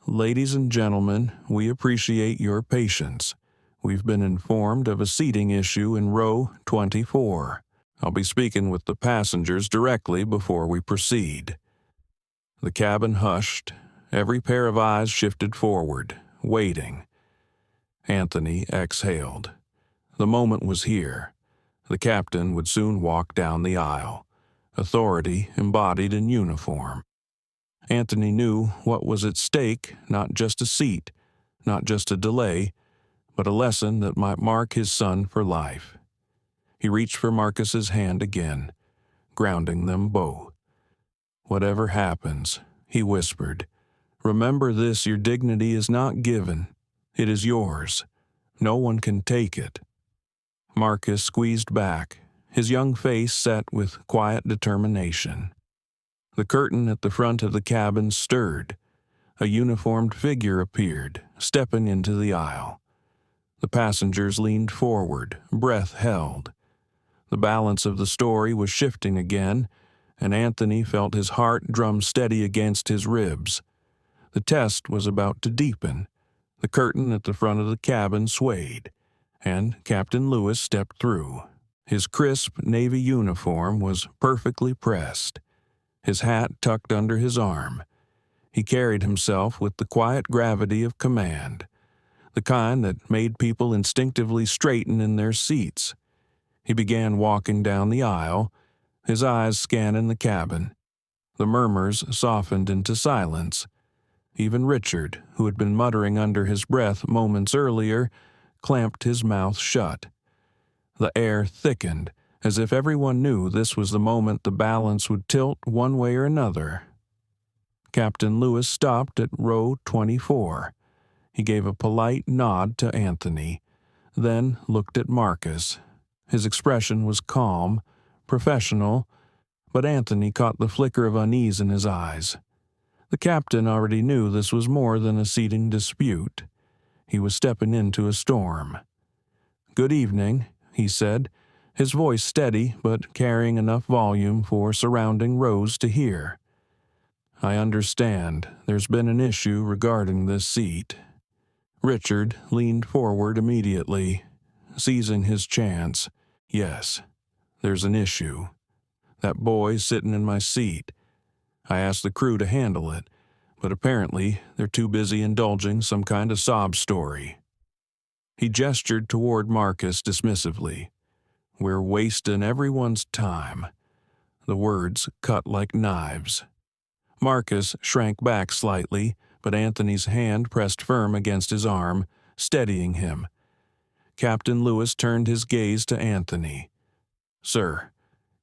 Ladies and gentlemen, we appreciate your patience. We've been informed of a seating issue in row 24. I'll be speaking with the passengers directly before we proceed. The cabin hushed. Every pair of eyes shifted forward, waiting. Anthony exhaled. The moment was here. The captain would soon walk down the aisle, authority embodied in uniform. Anthony knew what was at stake, not just a seat, not just a delay, but a lesson that might mark his son for life. He reached for Marcus's hand again, grounding them both. Whatever happens, he whispered, remember this, your dignity is not given. It is yours. No one can take it. Marcus squeezed back, his young face set with quiet determination. The curtain at the front of the cabin stirred. A uniformed figure appeared, stepping into the aisle. The passengers leaned forward, breath held. The balance of the story was shifting again, and Anthony felt his heart drum steady against his ribs. The test was about to deepen. The curtain at the front of the cabin swayed, and Captain Lewis stepped through. His crisp navy uniform was perfectly pressed, his hat tucked under his arm. He carried himself with the quiet gravity of command, the kind that made people instinctively straighten in their seats. He began walking down the aisle, his eyes scanning the cabin. The murmurs softened into silence. Even Richard, who had been muttering under his breath moments earlier, clamped his mouth shut. The air thickened, as if everyone knew this was the moment the balance would tilt one way or another. Captain Lewis stopped at row 24. He gave a polite nod to Anthony, then looked at Marcus. His expression was calm, professional, but Anthony caught the flicker of unease in his eyes. The captain already knew this was more than a seating dispute. He was stepping into a storm. "Good evening," he said, his voice steady but carrying enough volume for surrounding rows to hear. "I understand there's been an issue regarding this seat." Richard leaned forward immediately, seizing his chance. "Yes, there's an issue. That boy's sitting in my seat. I asked the crew to handle it, but apparently they're too busy indulging some kind of sob story." He gestured toward Marcus dismissively. "We're wasting everyone's time." The words cut like knives. Marcus shrank back slightly, but Anthony's hand pressed firm against his arm, steadying him. Captain Lewis turned his gaze to Anthony. "Sir,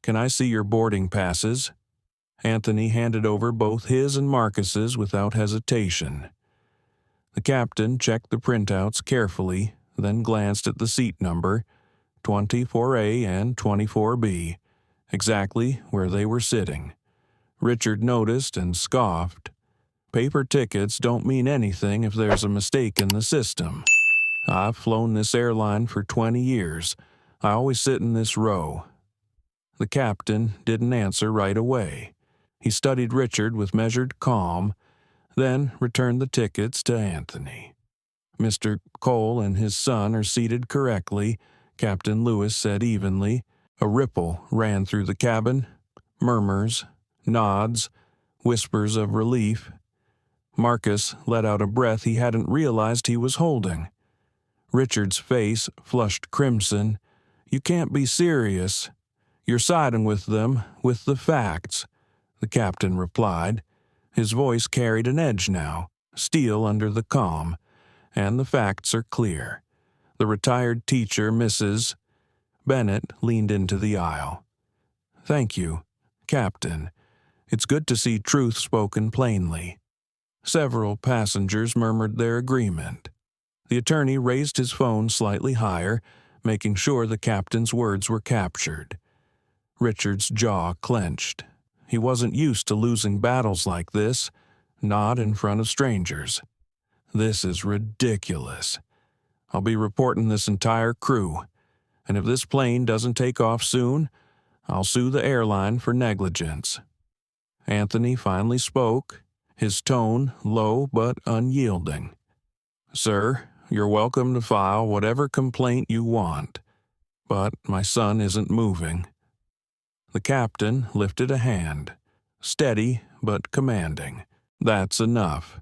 can I see your boarding passes?" Anthony handed over both his and Marcus's without hesitation. The captain checked the printouts carefully, then glanced at the seat number, 24A and 24B, exactly where they were sitting. Richard noticed and scoffed. "Paper tickets don't mean anything if there's a mistake in the system. I've flown this airline for 20 years. I always sit in this row." The captain didn't answer right away. He studied Richard with measured calm, then returned the tickets to Anthony. "Mr. Cole and his son are seated correctly," Captain Lewis said evenly. A ripple ran through the cabin. Murmurs, nods, whispers of relief. Marcus let out a breath he hadn't realized he was holding. Richard's face flushed crimson. "You can't be serious." "You're siding with them, with the facts," the captain replied. His voice carried an edge now, steel under the calm, and the facts are clear. The retired teacher, Mrs. Bennett, leaned into the aisle. "Thank you, Captain. It's good to see truth spoken plainly." Several passengers murmured their agreement. The attorney raised his phone slightly higher, making sure the captain's words were captured. Richard's jaw clenched. He wasn't used to losing battles like this, not in front of strangers. "This is ridiculous. I'll be reporting this entire crew, and if this plane doesn't take off soon, I'll sue the airline for negligence." Anthony finally spoke, his tone low but unyielding. "Sir, you're welcome to file whatever complaint you want, but my son isn't moving." The captain lifted a hand, steady but commanding. "That's enough.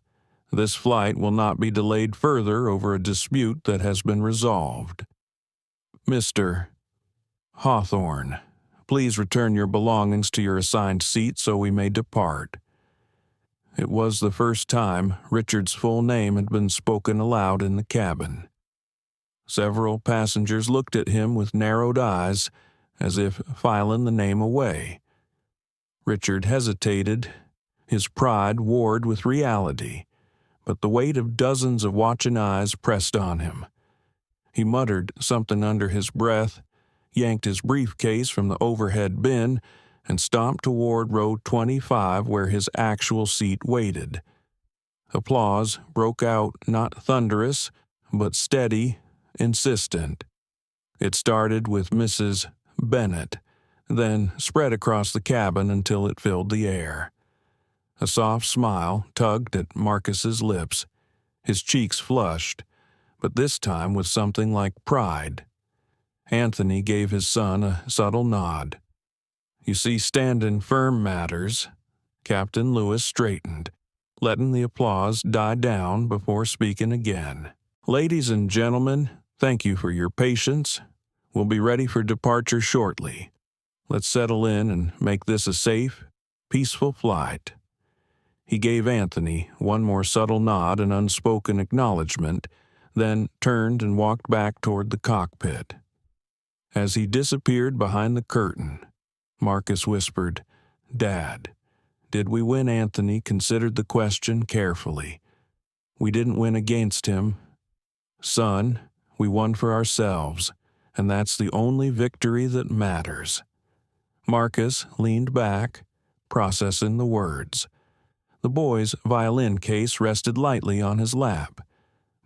This flight will not be delayed further over a dispute that has been resolved. Mr. Hawthorne, please return your belongings to your assigned seat so we may depart." It was the first time Richard's full name had been spoken aloud in the cabin. Several passengers looked at him with narrowed eyes, as if filing the name away. Richard hesitated. His pride warred with reality, but the weight of dozens of watching eyes pressed on him. He muttered something under his breath, yanked his briefcase from the overhead bin, and stomped toward row 25 where his actual seat waited. Applause broke out, not thunderous, but steady, insistent. It started with Mrs. Bennett, then spread across the cabin until it filled the air. A soft smile tugged at Marcus's lips. His cheeks flushed, but this time with something like pride. Anthony gave his son a subtle nod. "You see, standing firm matters." Captain Lewis straightened, letting the applause die down before speaking again. "Ladies and gentlemen, thank you for your patience. We'll be ready for departure shortly. Let's settle in and make this a safe, peaceful flight." He gave Anthony one more subtle nod and unspoken acknowledgement, then turned and walked back toward the cockpit. As he disappeared behind the curtain, Marcus whispered, "Dad." Did we win? Anthony considered the question carefully. We didn't win against him. "Son, we won for ourselves, and that's the only victory that matters." Marcus leaned back, processing the words. The boy's violin case rested lightly on his lap,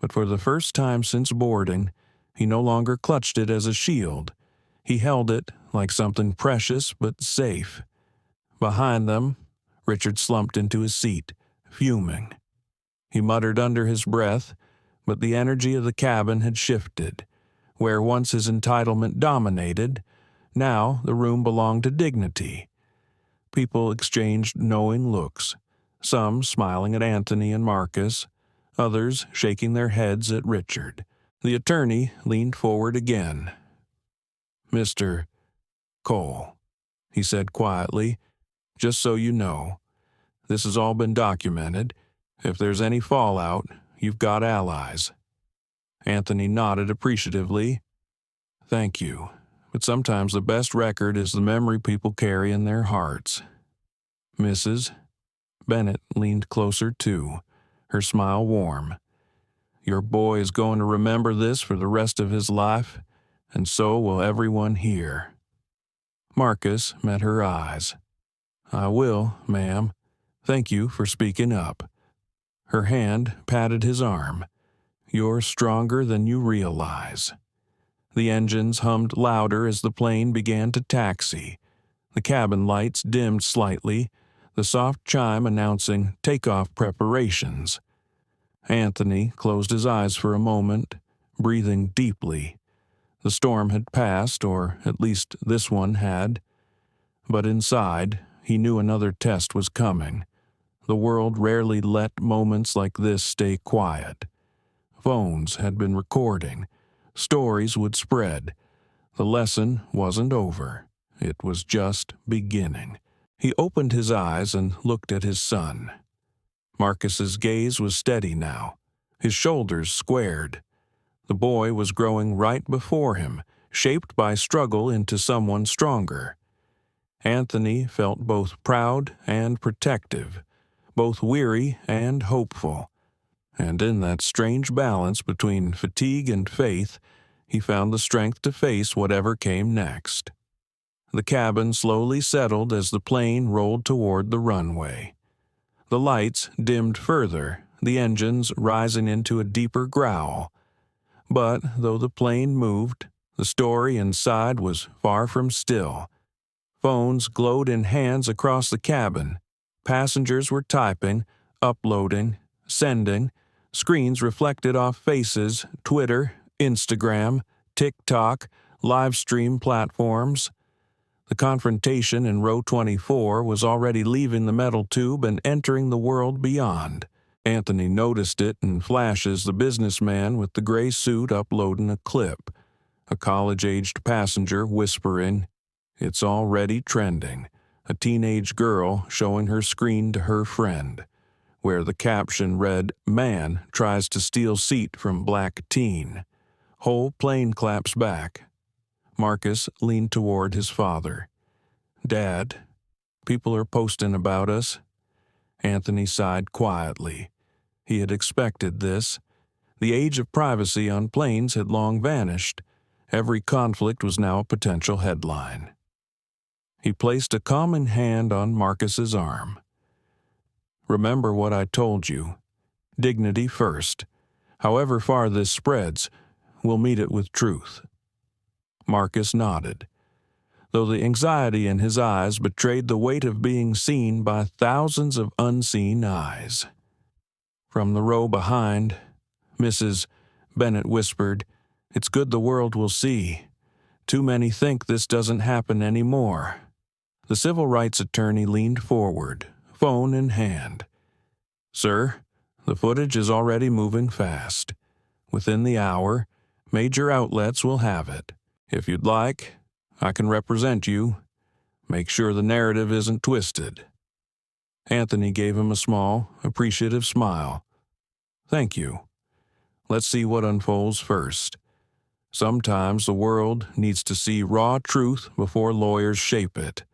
but for the first time since boarding, he no longer clutched it as a shield. He held it like something precious but safe. Behind them, Richard slumped into his seat, fuming. He muttered under his breath, but the energy of the cabin had shifted. Where once his entitlement dominated, now the room belonged to dignity. People exchanged knowing looks, some smiling at Anthony and Marcus, others shaking their heads at Richard. The attorney leaned forward again. "Mr. Cole," he said quietly, "just so you know, this has all been documented, If there's any fallout, you've got allies." Anthony nodded appreciatively. "Thank you. But sometimes the best record is the memory people carry in their hearts." "Mrs." Bennett leaned closer too, her smile warm. "Your boy is going to remember this for the rest of his life, and so will everyone here." Marcus met her eyes. "I will, ma'am. Thank you for speaking up." Her hand patted his arm. "You're stronger than you realize." The engines hummed louder as the plane began to taxi. The cabin lights dimmed slightly, the soft chime announcing takeoff preparations. Anthony closed his eyes for a moment, breathing deeply. The storm had passed, or at least this one had. But inside, he knew another test was coming. The world rarely let moments like this stay quiet. Phones had been recording. Stories would spread. The lesson wasn't over. It was just beginning. He opened his eyes and looked at his son. Marcus's gaze was steady now, his shoulders squared. The boy was growing right before him, shaped by struggle into someone stronger. Anthony felt both proud and protective, both weary and hopeful. And in that strange balance between fatigue and faith, he found the strength to face whatever came next. The cabin slowly settled as the plane rolled toward the runway. The lights dimmed further, the engines rising into a deeper growl. But though the plane moved, the story inside was far from still. Phones glowed in hands across the cabin. Passengers were typing, uploading, sending. Screens reflected off faces, Twitter, Instagram, TikTok, live stream platforms. The confrontation in row 24 was already leaving the metal tube and entering the world beyond. Anthony noticed it in flashes, the businessman with the gray suit uploading a clip. A college-aged passenger whispering, "It's already trending." A teenage girl showing her screen to her friend, where the caption read, "Man tries to steal seat from black teen." Whole plane claps back. Marcus leaned toward his father. "Dad, people are posting about us." Anthony sighed quietly. He had expected this. The age of privacy on planes had long vanished. Every conflict was now a potential headline. He placed a calming hand on Marcus's arm. "Remember what I told you. Dignity first. However far this spreads, we'll meet it with truth." Marcus nodded, though the anxiety in his eyes betrayed the weight of being seen by thousands of unseen eyes. From the row behind, Mrs. Bennett whispered, "It's good the world will see. Too many think this doesn't happen anymore." The civil rights attorney leaned forward, phone in hand. "Sir, the footage is already moving fast. Within the hour, major outlets will have it. If you'd like, I can represent you. Make sure the narrative isn't twisted." Anthony gave him a small, appreciative smile. "Thank you. Let's see what unfolds first. Sometimes the world needs to see raw truth before lawyers shape it."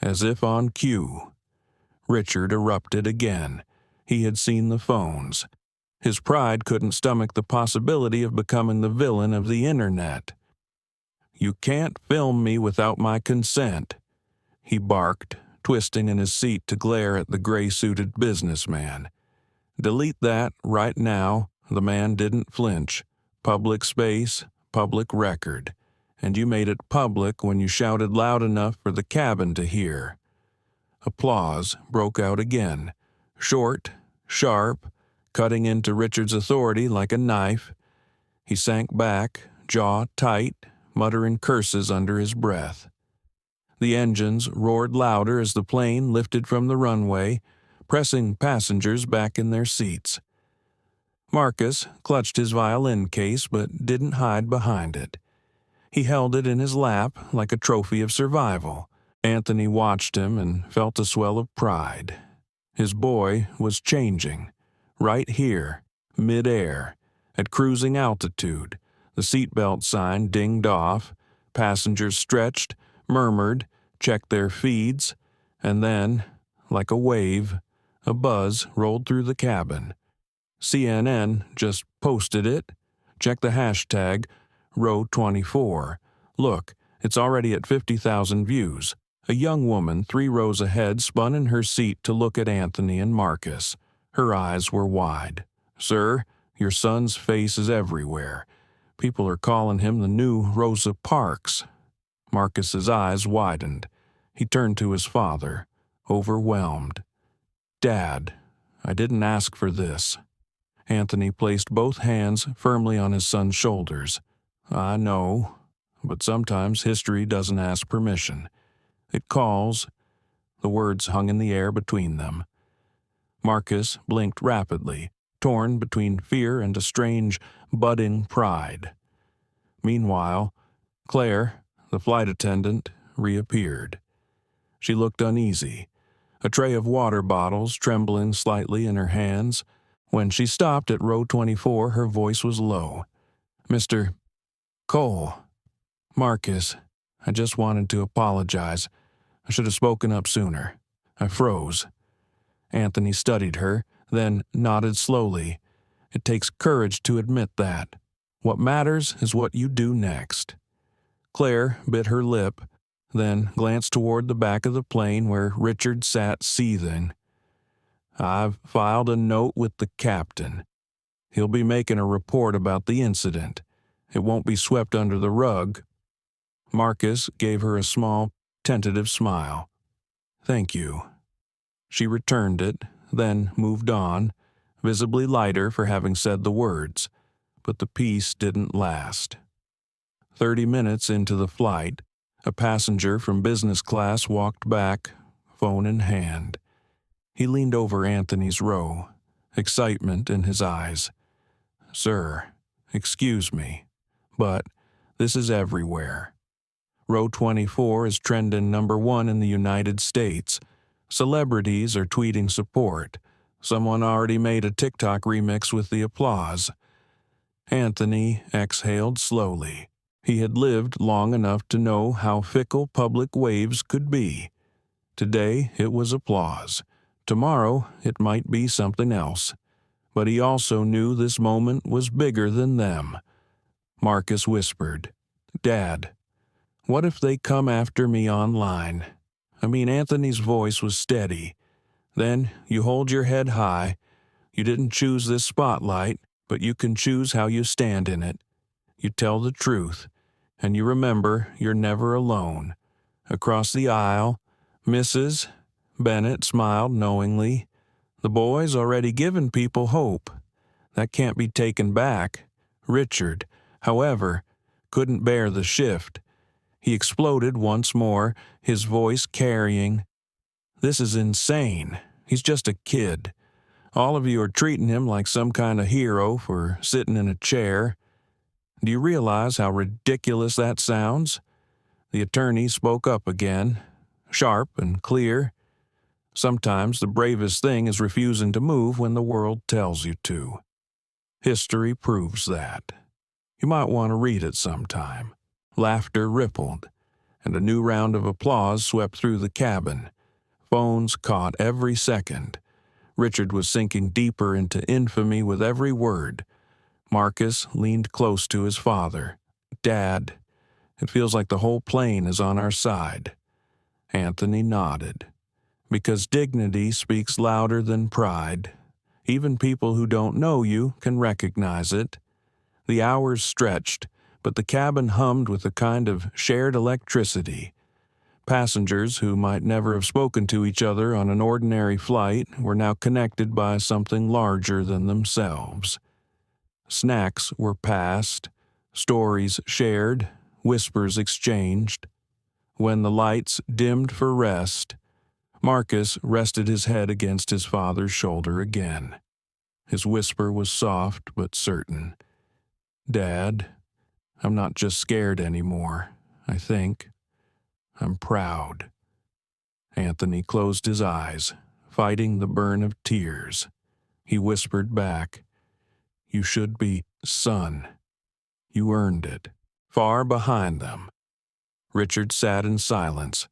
As if on cue, Richard erupted again. He had seen the phones. His pride couldn't stomach the possibility of becoming the villain of the internet. "You can't film me without my consent," he barked, twisting in his seat to glare at the gray-suited businessman. "Delete that right now." The man didn't flinch. Public space, public record. And you made it public when you shouted loud enough for the cabin to hear. Applause broke out again, short, sharp, cutting into Richard's authority like a knife. He sank back, jaw tight, muttering curses under his breath. The engines roared louder as the plane lifted from the runway, pressing passengers back in their seats. Marcus clutched his violin case but didn't hide behind it. He held it in his lap like a trophy of survival. Anthony watched him and felt a swell of pride. His boy was changing, right here, mid-air, at cruising altitude. The seatbelt sign dinged off, passengers stretched, murmured, checked their feeds, and then, like a wave, a buzz rolled through the cabin. CNN just posted it. Check the hashtag, Row 24. Look, it's already at 50,000 views. A young woman 3 rows ahead spun in her seat to look at Anthony and Marcus. Her eyes were wide. "Sir, your son's face is everywhere. People are calling him the new Rosa Parks." Marcus's eyes widened. He turned to his father, overwhelmed. "Dad, I didn't ask for this." Anthony placed both hands firmly on his son's shoulders. "I know, but sometimes history doesn't ask permission. It calls." The words hung in the air between them. Marcus blinked rapidly, torn between fear and a strange, budding pride. Meanwhile, Claire, the flight attendant, reappeared. She looked uneasy, a tray of water bottles trembling slightly in her hands. When she stopped at row 24, her voice was low. "Mr. Cole, Marcus, I just wanted to apologize. I should have spoken up sooner. I froze." Anthony studied her, then nodded slowly. "It takes courage to admit that. What matters is what you do next." Claire bit her lip, then glanced toward the back of the plane where Richard sat seething. "I've filed a note with the captain. He'll be making a report about the incident. It won't be swept under the rug." Marcus gave her a small, tentative smile. "Thank you." She returned it, then moved on, visibly lighter for having said the words. But the peace didn't last. 30 minutes into the flight, a passenger from business class walked back, phone in hand. He leaned over Anthony's row, excitement in his eyes. "Sir, excuse me, but this is everywhere. Row 24 is trending #1 in the United States. Celebrities are tweeting support. Someone already made a TikTok remix with the applause." Anthony exhaled slowly. He had lived long enough to know how fickle public waves could be. Today it was applause. Tomorrow it might be something else. But he also knew this moment was bigger than them. Marcus whispered, "Dad, what if they come after me online?" Anthony's voice was steady. "Then you hold your head high. You didn't choose this spotlight, but you can choose how you stand in it. You tell the truth, and you remember you're never alone." Across the aisle, Mrs. Bennett smiled knowingly. "The boy's already given people hope. That can't be taken back." Richard, however, couldn't bear the shift. He exploded once more, his voice carrying, "This is insane. He's just a kid. All of you are treating him like some kind of hero for sitting in a chair. Do you realize how ridiculous that sounds?" The attorney spoke up again, sharp and clear. "Sometimes the bravest thing is refusing to move when the world tells you to. History proves that. You might want to read it sometime." Laughter rippled, and a new round of applause swept through the cabin. Phones caught every second. Richard was sinking deeper into infamy with every word. Marcus leaned close to his father. "Dad, it feels like the whole plane is on our side." Anthony nodded. "Because dignity speaks louder than pride. Even people who don't know you can recognize it." The hours stretched, but the cabin hummed with a kind of shared electricity. Passengers who might never have spoken to each other on an ordinary flight were now connected by something larger than themselves. Snacks were passed, stories shared, whispers exchanged. When the lights dimmed for rest, Marcus rested his head against his father's shoulder again. His whisper was soft but certain. "Dad, I'm not just scared anymore, I think. I'm proud." Anthony closed his eyes, fighting the burn of tears. he whispered back. You should be, son. You earned it. Far behind them, Richard sat in silence,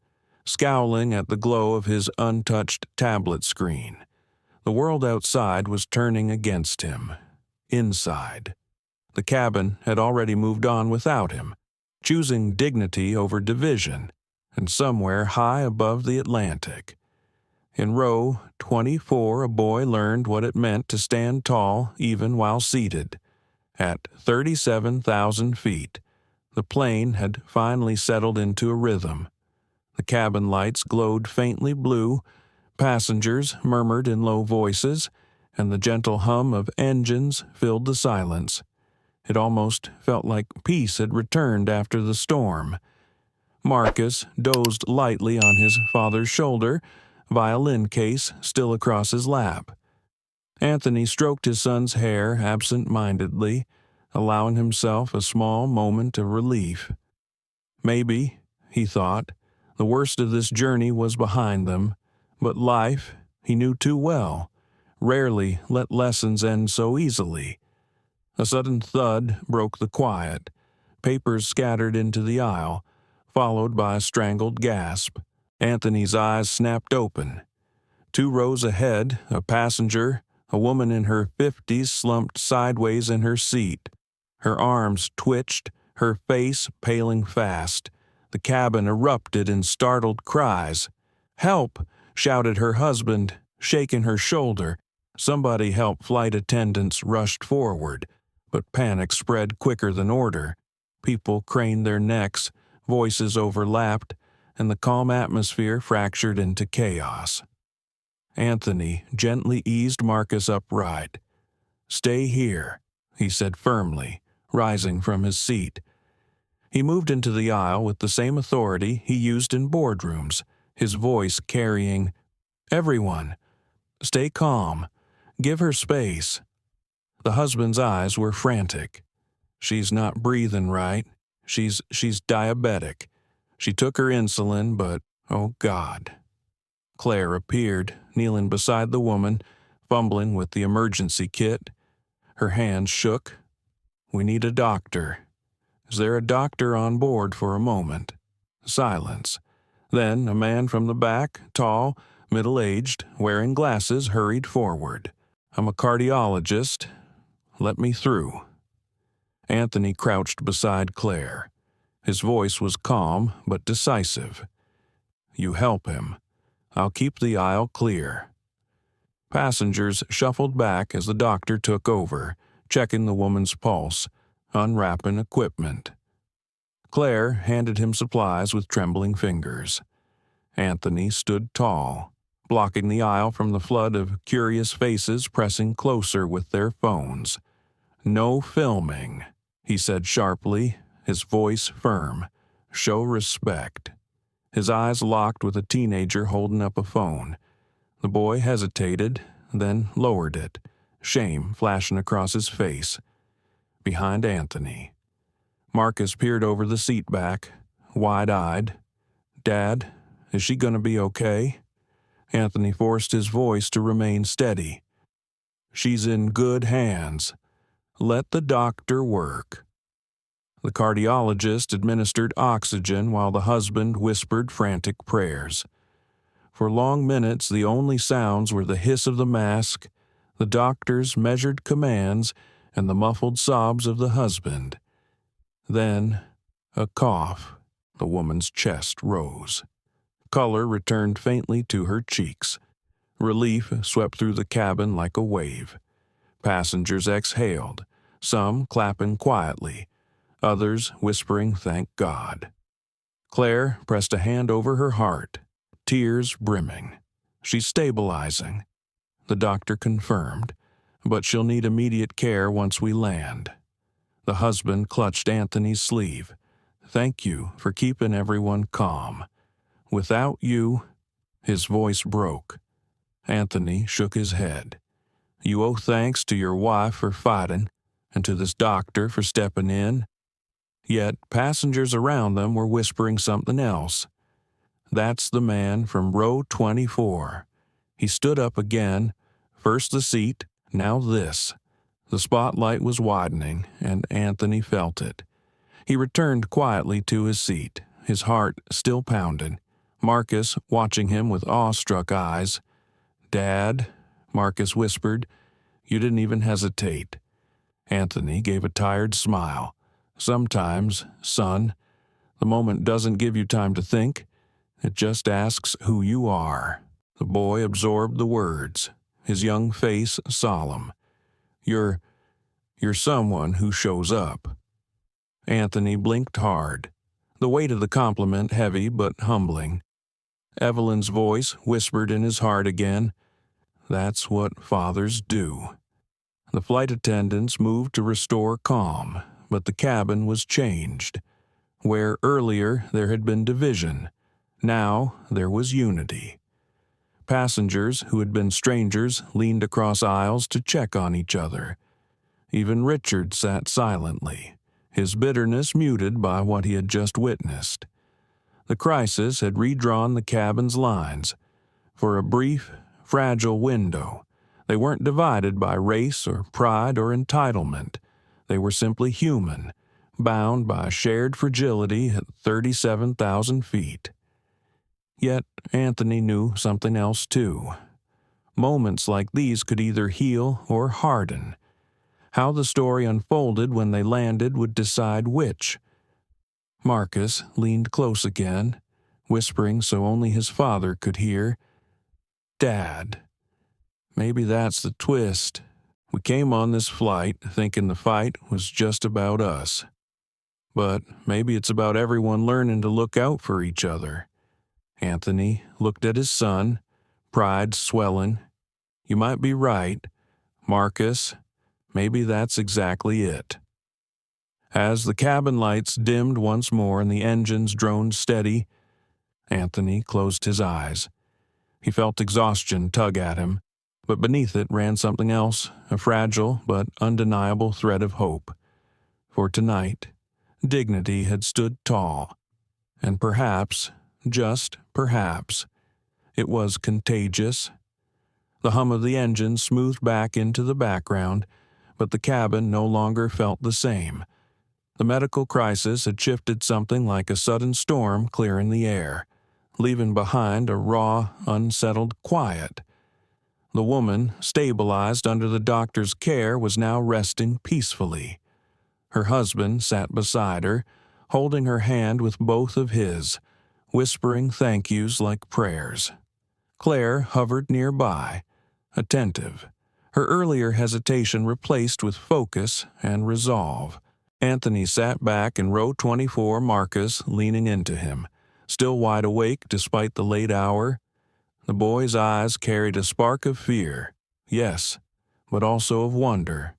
scowling at the glow of his untouched tablet screen. The world outside was turning against him. Inside, the cabin had already moved on without him, choosing dignity over division, and somewhere high above the Atlantic. In row 24, a boy learned what it meant to stand tall even while seated. At 37,000 feet, the plane had finally settled into a rhythm. The cabin lights glowed faintly blue, passengers murmured in low voices, and the gentle hum of engines filled the silence. It almost felt like peace had returned after the storm. Marcus dozed lightly on his father's shoulder, violin case still across his lap. Anthony stroked his son's hair absent-mindedly, allowing himself a small moment of relief. Maybe, he thought, the worst of this journey was behind them, but life, he knew too well, rarely let lessons end so easily. A sudden thud broke the quiet. Papers scattered into the aisle, followed by a strangled gasp. Anthony's eyes snapped open. 2 rows ahead, a passenger, a woman in her 50s, slumped sideways in her seat. Her arms twitched, her face paling fast. The cabin erupted in startled cries. "Help!" shouted her husband, shaking her shoulder. Somebody help! Flight attendants rushed forward, but panic spread quicker than order. People craned their necks, voices overlapped, and the calm atmosphere fractured into chaos. Anthony gently eased Marcus upright. "Stay here," he said firmly, rising from his seat. He moved into the aisle with the same authority he used in boardrooms, his voice carrying, "Everyone, stay calm. Give her space." The husband's eyes were frantic. "She's not breathing right. She's diabetic. She took her insulin, but, oh God." Claire appeared, kneeling beside the woman, fumbling with the emergency kit. Her hands shook. "We need a doctor. Is there a doctor on board?" For a moment. Silence. Then a man from the back, tall, middle-aged, wearing glasses, hurried forward. "I'm a cardiologist. Let me through." Anthony crouched beside Claire. His voice was calm but decisive. "You help him. I'll keep the aisle clear." Passengers shuffled back as the doctor took over, checking the woman's pulse, unwrapping equipment. Claire handed him supplies with trembling fingers. Anthony stood tall, blocking the aisle from the flood of curious faces pressing closer with their phones. "No filming," he said sharply, his voice firm. "Show respect." His eyes locked with a teenager holding up a phone. The boy hesitated, then lowered it, shame flashing across his face. Behind Anthony, Marcus peered over the seat back, wide-eyed. "Dad, is she going to be okay?" Anthony forced his voice to remain steady. "She's in good hands. Let the doctor work." The cardiologist administered oxygen while the husband whispered frantic prayers. For long minutes the only sounds were the hiss of the mask, the doctor's measured commands, and the muffled sobs of the husband. Then, a cough. The woman's chest rose. Color returned faintly to her cheeks. Relief swept through the cabin like a wave. Passengers exhaled, some clapping quietly, others whispering thank God. Claire pressed a hand over her heart, tears brimming. "She's stabilizing," the doctor confirmed, "but she'll need immediate care once we land." The husband clutched Anthony's sleeve. "Thank you for keeping everyone calm. Without you—" His voice broke. Anthony shook his head. "You owe thanks to your wife for fighting, and to this doctor for stepping in." Yet passengers around them were whispering something else. "That's the man from row 24. He stood up again, first the seat, Now this. The spotlight was widening, and Anthony felt it. He returned quietly to his seat, his heart still pounding. Marcus watching him with awestruck eyes. "Dad," Marcus whispered, "you didn't even hesitate." Anthony gave a tired smile. "Sometimes, son, the moment doesn't give you time to think. It just asks who you are." The boy absorbed the words, his young face solemn. You're someone who shows up." Anthony blinked hard, the weight of the compliment heavy but humbling. Evelyn's voice whispered in his heart again, "That's what fathers do." The flight attendants moved to restore calm, but the cabin was changed. Where earlier there had been division, now there was unity. Passengers who had been strangers leaned across aisles to check on each other. Even Richard sat silently, his bitterness muted by what he had just witnessed. The crisis had redrawn the cabin's lines. For a brief, fragile window, they weren't divided by race or pride or entitlement. They were simply human, bound by shared fragility at 37,000 feet. Yet Anthony knew something else too. Moments like these could either heal or harden. How the story unfolded when they landed would decide which. Marcus leaned close again, whispering so only his father could hear, "Dad, maybe that's the twist. We came on this flight thinking the fight was just about us. But maybe it's about everyone learning to look out for each other." Anthony looked at his son, pride swelling. "You might be right, Marcus. Maybe that's exactly it." As the cabin lights dimmed once more and the engines droned steady, Anthony closed his eyes. He felt exhaustion tug at him, but beneath it ran something else, a fragile but undeniable thread of hope. For tonight, dignity had stood tall, and perhaps, just perhaps, it was contagious. The hum of the engine smoothed back into the background, but the cabin no longer felt the same. The medical crisis had shifted something like a sudden storm clearing the air, leaving behind a raw, unsettled quiet. The woman, stabilized under the doctor's care, was now resting peacefully. Her husband sat beside her, holding her hand with both of his, whispering thank yous like prayers. Claire hovered nearby, attentive, her earlier hesitation replaced with focus and resolve. Anthony sat back in row 24, Marcus leaning into him, still wide awake despite the late hour. The boy's eyes carried a spark of fear, yes, but also of wonder.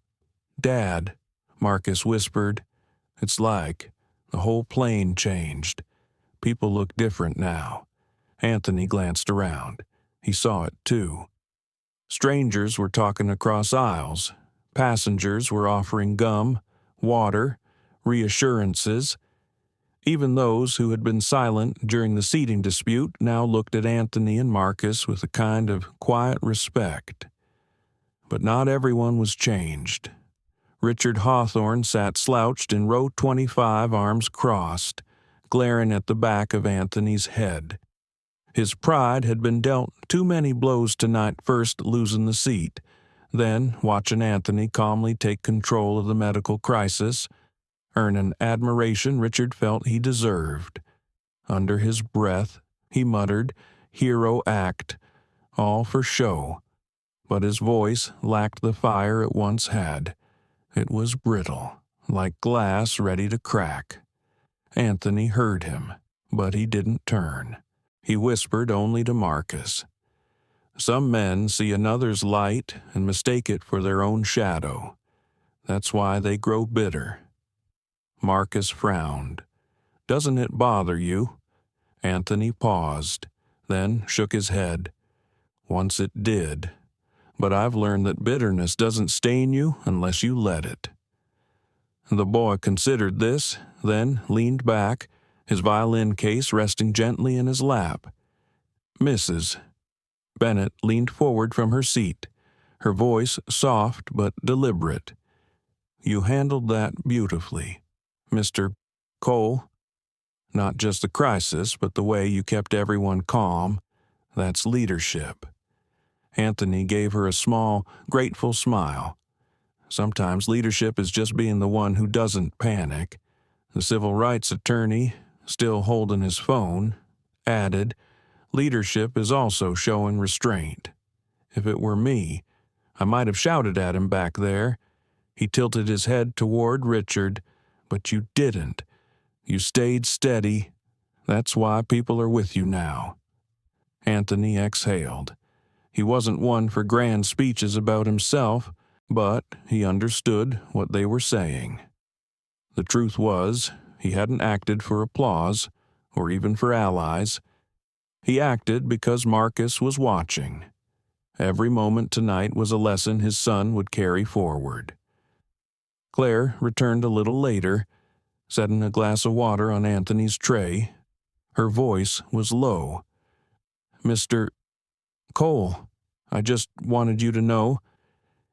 "Dad," Marcus whispered, "it's like the whole plane changed. People look different now." Anthony glanced around. He saw it too. Strangers were talking across aisles. Passengers were offering gum, water, reassurances. Even those who had been silent during the seating dispute now looked at Anthony and Marcus with a kind of quiet respect. But not everyone was changed. Richard Hawthorne sat slouched in row 25, arms crossed, glaring at the back of Anthony's head. His pride had been dealt too many blows tonight, first losing the seat, then watching Anthony calmly take control of the medical crisis, earning admiration Richard felt he deserved. Under his breath, he muttered, "Hero act," all for show, but his voice lacked the fire it once had. It was brittle, like glass ready to crack. Anthony heard him, but he didn't turn. He whispered only to Marcus. "Some men see another's light and mistake it for their own shadow. That's why they grow bitter." Marcus frowned. "Doesn't it bother you?" Anthony paused, then shook his head. "Once it did. But I've learned that bitterness doesn't stain you unless you let it." The boy considered this, then leaned back, his violin case resting gently in his lap. "Mrs." Bennett leaned forward from her seat, her voice soft but deliberate. "You handled that beautifully, Mr. Cole. Not just the crisis, but the way you kept everyone calm. That's leadership." Anthony gave her a small, grateful smile. Sometimes leadership is just being the one who doesn't panic. The civil rights attorney, still holding his phone, added, "Leadership is also showing restraint. If it were me, I might have shouted at him back there." He tilted his head toward Richard, "But you didn't. You stayed steady. That's why people are with you now." Anthony exhaled. He wasn't one for grand speeches about himself, but he understood what they were saying. The truth was, he hadn't acted for applause, or even for allies. He acted because Marcus was watching. Every moment tonight was a lesson his son would carry forward. Claire returned a little later, setting a glass of water on Anthony's tray. Her voice was low. "Mr. Cole, I just wanted you to know,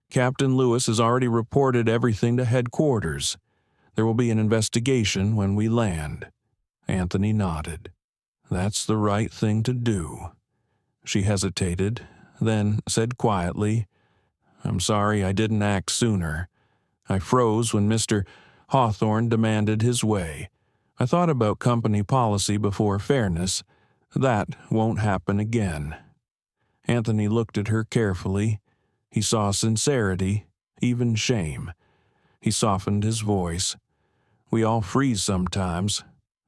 Captain Lewis has already reported everything to headquarters. There will be an investigation when we land." Anthony nodded. "That's the right thing to do." She hesitated, then said quietly, "I'm sorry I didn't act sooner. I froze when Mr. Hawthorne demanded his way. I thought about company policy before fairness. That won't happen again." Anthony looked at her carefully. He saw sincerity, even shame. He softened his voice. "We all freeze sometimes.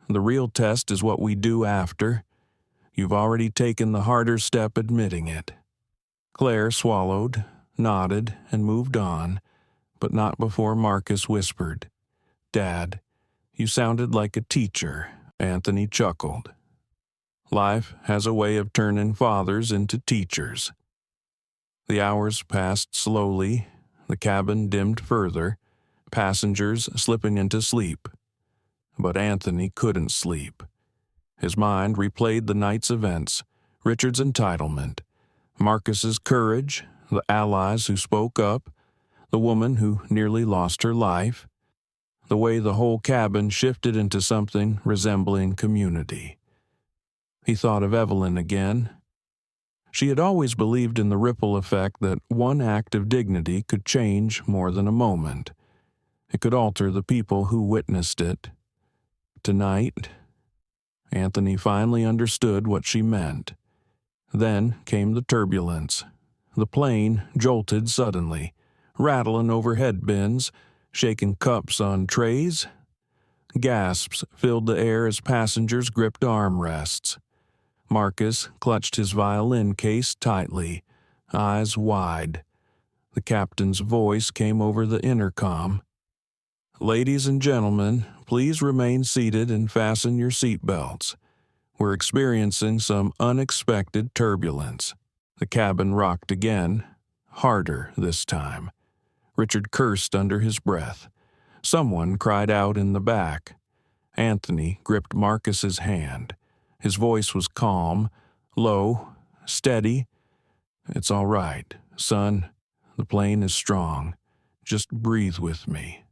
The real test is what we do after. You've already taken the harder step admitting it." Claire swallowed, nodded, and moved on, but not before Marcus whispered, "Dad, you sounded like a teacher." Anthony chuckled. Life has a way of turning fathers into teachers. The hours passed slowly, the cabin dimmed further, passengers slipping into sleep. But Anthony couldn't sleep. His mind replayed the night's events, Richard's entitlement, Marcus's courage, the allies who spoke up, the woman who nearly lost her life, the way the whole cabin shifted into something resembling community. He thought of Evelyn again. She had always believed in the ripple effect that one act of dignity could change more than a moment. It could alter the people who witnessed it. Tonight, Anthony finally understood what she meant. Then came the turbulence. The plane jolted suddenly, rattling overhead bins, shaking cups on trays. Gasps filled the air as passengers gripped armrests. Marcus clutched his violin case tightly, eyes wide. The captain's voice came over the intercom. "Ladies and gentlemen, please remain seated and fasten your seatbelts. We're experiencing some unexpected turbulence." The cabin rocked again, harder this time. Richard cursed under his breath. Someone cried out in the back. Anthony gripped Marcus's hand. His voice was calm, low, steady. "It's all right, son. The plane is strong. Just breathe with me."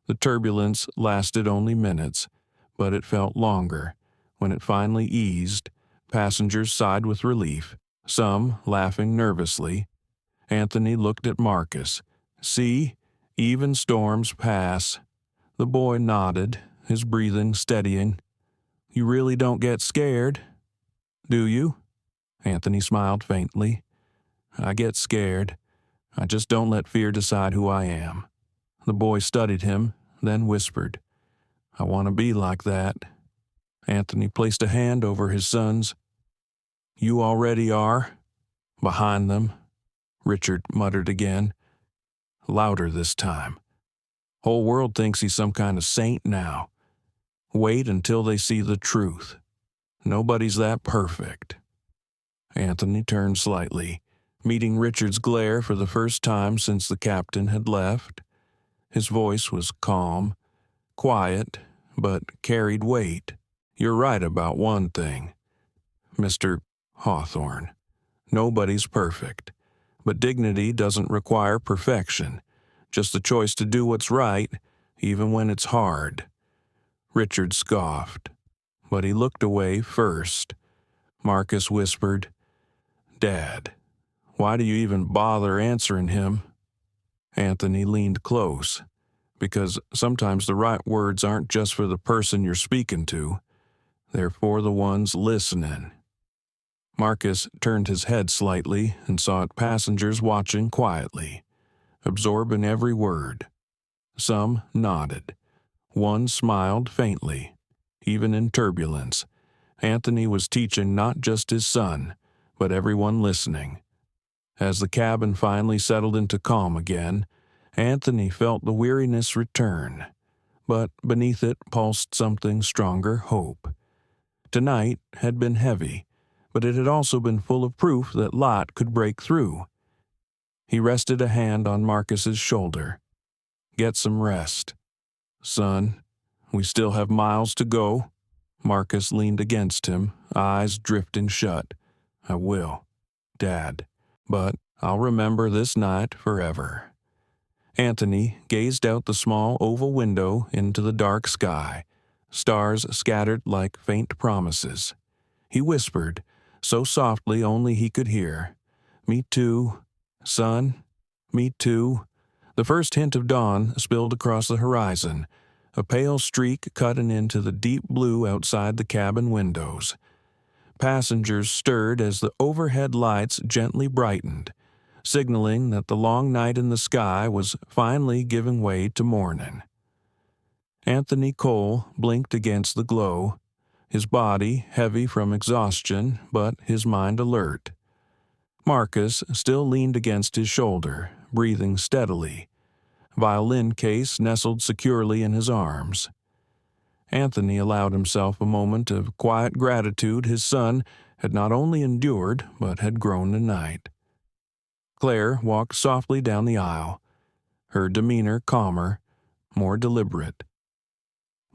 The turbulence lasted only minutes, but it felt longer. When it finally eased, passengers sighed with relief, some laughing nervously. Anthony looked at Marcus. "See, even storms pass." The boy nodded, his breathing steadying. "You really don't get scared, do you?" Anthony smiled faintly. "I get scared. I just don't let fear decide who I am." The boy studied him, then whispered, "I want to be like that." Anthony placed a hand over his son's. "You already are." Behind them, Richard muttered again, louder this time. "Whole world thinks he's some kind of saint now. Wait until they see the truth. Nobody's that perfect." Anthony turned slightly, meeting Richard's glare for the first time since the captain had left. His voice was calm, quiet, but carried weight. "You're right about one thing, Mr. Hawthorne. Nobody's perfect. But dignity doesn't require perfection, just the choice to do what's right, even when it's hard. Richard scoffed, but he looked away first. Marcus whispered, "Dad, why do you even bother answering him?" Anthony leaned close, because sometimes the right words aren't just for the person you're speaking to, they're for the ones listening. Marcus turned his head slightly and saw passengers watching quietly, absorbing every word. Some nodded. One smiled faintly. Even in turbulence, Anthony was teaching not just his son, but everyone listening. As the cabin finally settled into calm again, Anthony felt the weariness return, but beneath it pulsed something stronger: hope. Tonight had been heavy, but it had also been full of proof that Lot could break through. He rested a hand on Marcus's shoulder. "Get some rest. Son, we still have miles to go." Marcus leaned against him, eyes drifting shut. "I will, Dad, but I'll remember this night forever." Anthony gazed out the small oval window into the dark sky, stars scattered like faint promises. He whispered, so softly only he could hear, "Me too, son, me too." The first hint of dawn spilled across the horizon, a pale streak cutting into the deep blue outside the cabin windows. Passengers stirred as the overhead lights gently brightened, signaling that the long night in the sky was finally giving way to morning. Anthony Cole blinked against the glow, his body heavy from exhaustion, but his mind alert. Marcus still leaned against his shoulder, breathing steadily, violin case nestled securely in his arms. Anthony allowed himself a moment of quiet gratitude his son had not only endured, but had grown tonight. Claire walked softly down the aisle, her demeanor calmer, more deliberate.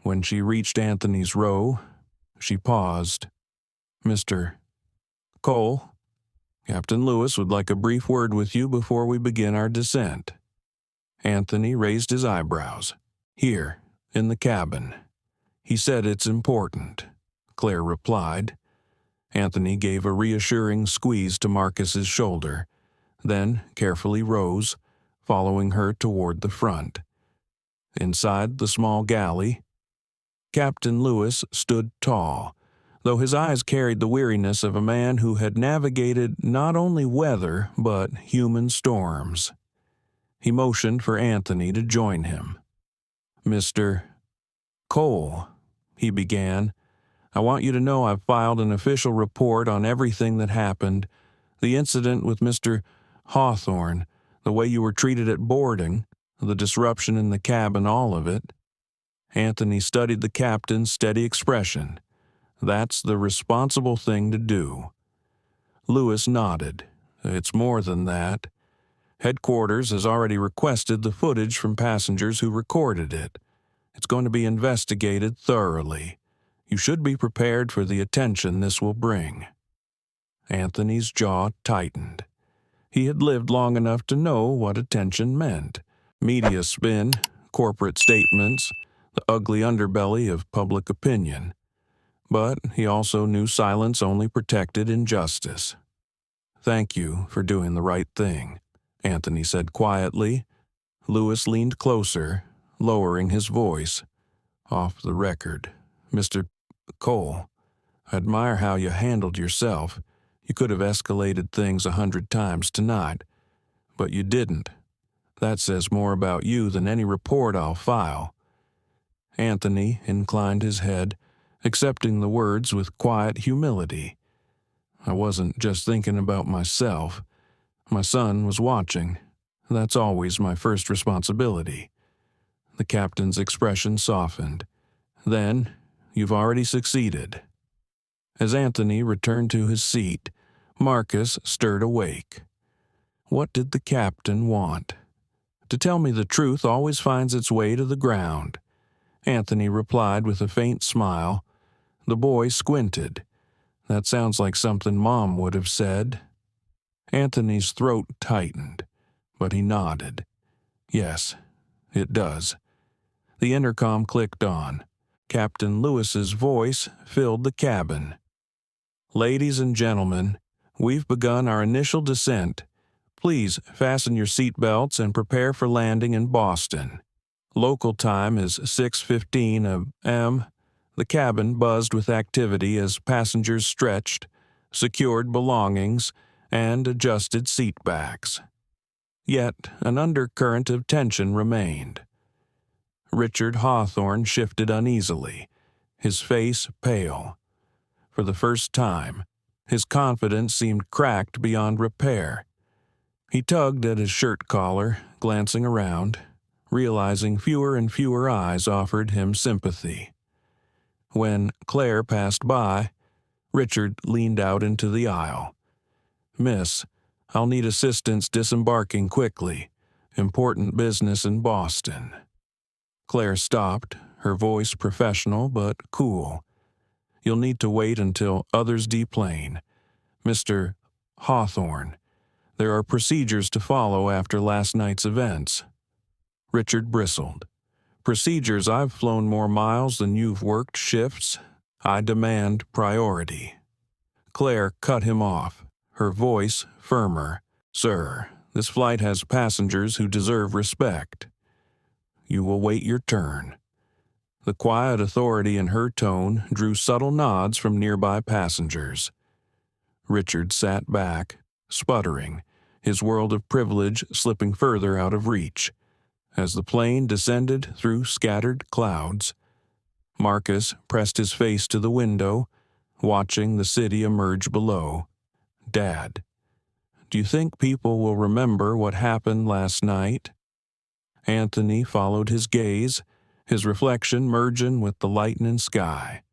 When she reached Anthony's row, she paused. "Mr. Cole, Captain Lewis would like a brief word with you before we begin our descent." Anthony raised his eyebrows. "Here, in the cabin. He said it's important," Claire replied. Anthony gave a reassuring squeeze to Marcus's shoulder, then carefully rose, following her toward the front. Inside the small galley, Captain Lewis stood tall, though his eyes carried the weariness of a man who had navigated not only weather but human storms. He motioned for Anthony to join him. "Mr. Cole," he began, "I want you to know I've filed an official report on everything that happened, the incident with Mr. Hawthorne, the way you were treated at boarding, the disruption in the cabin, all of it." Anthony studied the captain's steady expression. "That's the responsible thing to do." Lewis nodded. "It's more than that. Headquarters has already requested the footage from passengers who recorded it. It's going to be investigated thoroughly. You should be prepared for the attention this will bring." Anthony's jaw tightened. He had lived long enough to know what attention meant. Media spin, corporate statements, the ugly underbelly of public opinion. But he also knew silence only protected injustice. "Thank you for doing the right thing," Anthony said quietly. Lewis leaned closer, lowering his voice. "Off the record, Mr. Cole, I admire how you handled yourself. You could have escalated things 100 times tonight, but you didn't. That says more about you than any report I'll file." Anthony inclined his head, accepting the words with quiet humility. "I wasn't just thinking about myself. My son was watching. That's always my first responsibility." The captain's expression softened. "Then, you've already succeeded." As Anthony returned to his seat, Marcus stirred awake. What did the captain want? To tell me the truth always finds its way to the ground. Anthony replied with a faint smile. The boy squinted. "That sounds like something Mom would have said." Anthony's throat tightened, but he nodded. Yes, it does. The intercom clicked on. Captain Lewis's voice filled the cabin. Ladies and gentlemen, we've begun our initial descent. Please fasten your seatbelts and prepare for landing in Boston. Local time is 6:15 a.m. The cabin buzzed with activity as passengers stretched, secured belongings, and adjusted seat backs. Yet an undercurrent of tension remained. Richard Hawthorne shifted uneasily, his face pale. For the first time, his confidence seemed cracked beyond repair. He tugged at his shirt collar, glancing around, realizing fewer and fewer eyes offered him sympathy. When Claire passed by, Richard leaned out into the aisle. "Miss, I'll need assistance disembarking quickly. Important business in Boston." Claire stopped, her voice professional but cool. "You'll need to wait until others deplane. Mr. Hawthorne, there are procedures to follow after last night's events." Richard bristled. "Procedures? I've flown more miles than you've worked shifts. I demand priority." Claire cut him off, her voice firmer. "Sir, this flight has passengers who deserve respect. You will wait your turn." The quiet authority in her tone drew subtle nods from nearby passengers. Richard sat back, sputtering, his world of privilege slipping further out of reach. As the plane descended through scattered clouds, Marcus pressed his face to the window, watching the city emerge below. "Dad, do you think people will remember what happened last night?" Anthony followed his gaze, his reflection merging with the lightening sky.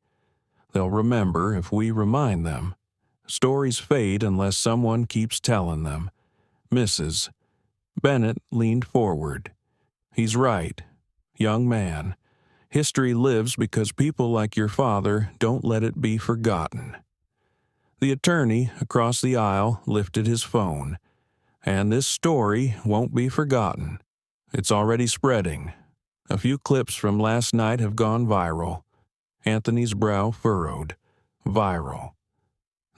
"They'll remember if we remind them. Stories fade unless someone keeps telling them." Mrs. Bennett leaned forward. "He's right, young man. History lives because people like your father don't let it be forgotten." The attorney across the aisle lifted his phone. "And this story won't be forgotten. It's already spreading. A few clips from last night have gone viral." Anthony's brow furrowed. Viral.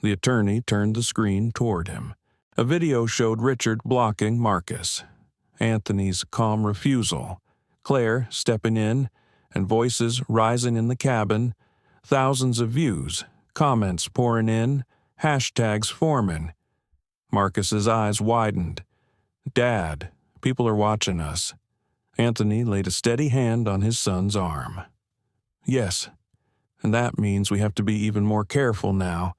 The attorney turned the screen toward him. A video showed Richard blocking Marcus, Anthony's calm refusal, Claire stepping in, and voices rising in the cabin, thousands of views, comments pouring in, hashtags forming. Marcus's eyes widened. "Dad, people are watching us." Anthony laid a steady hand on his son's arm. "Yes, and that means we have to be even more careful now.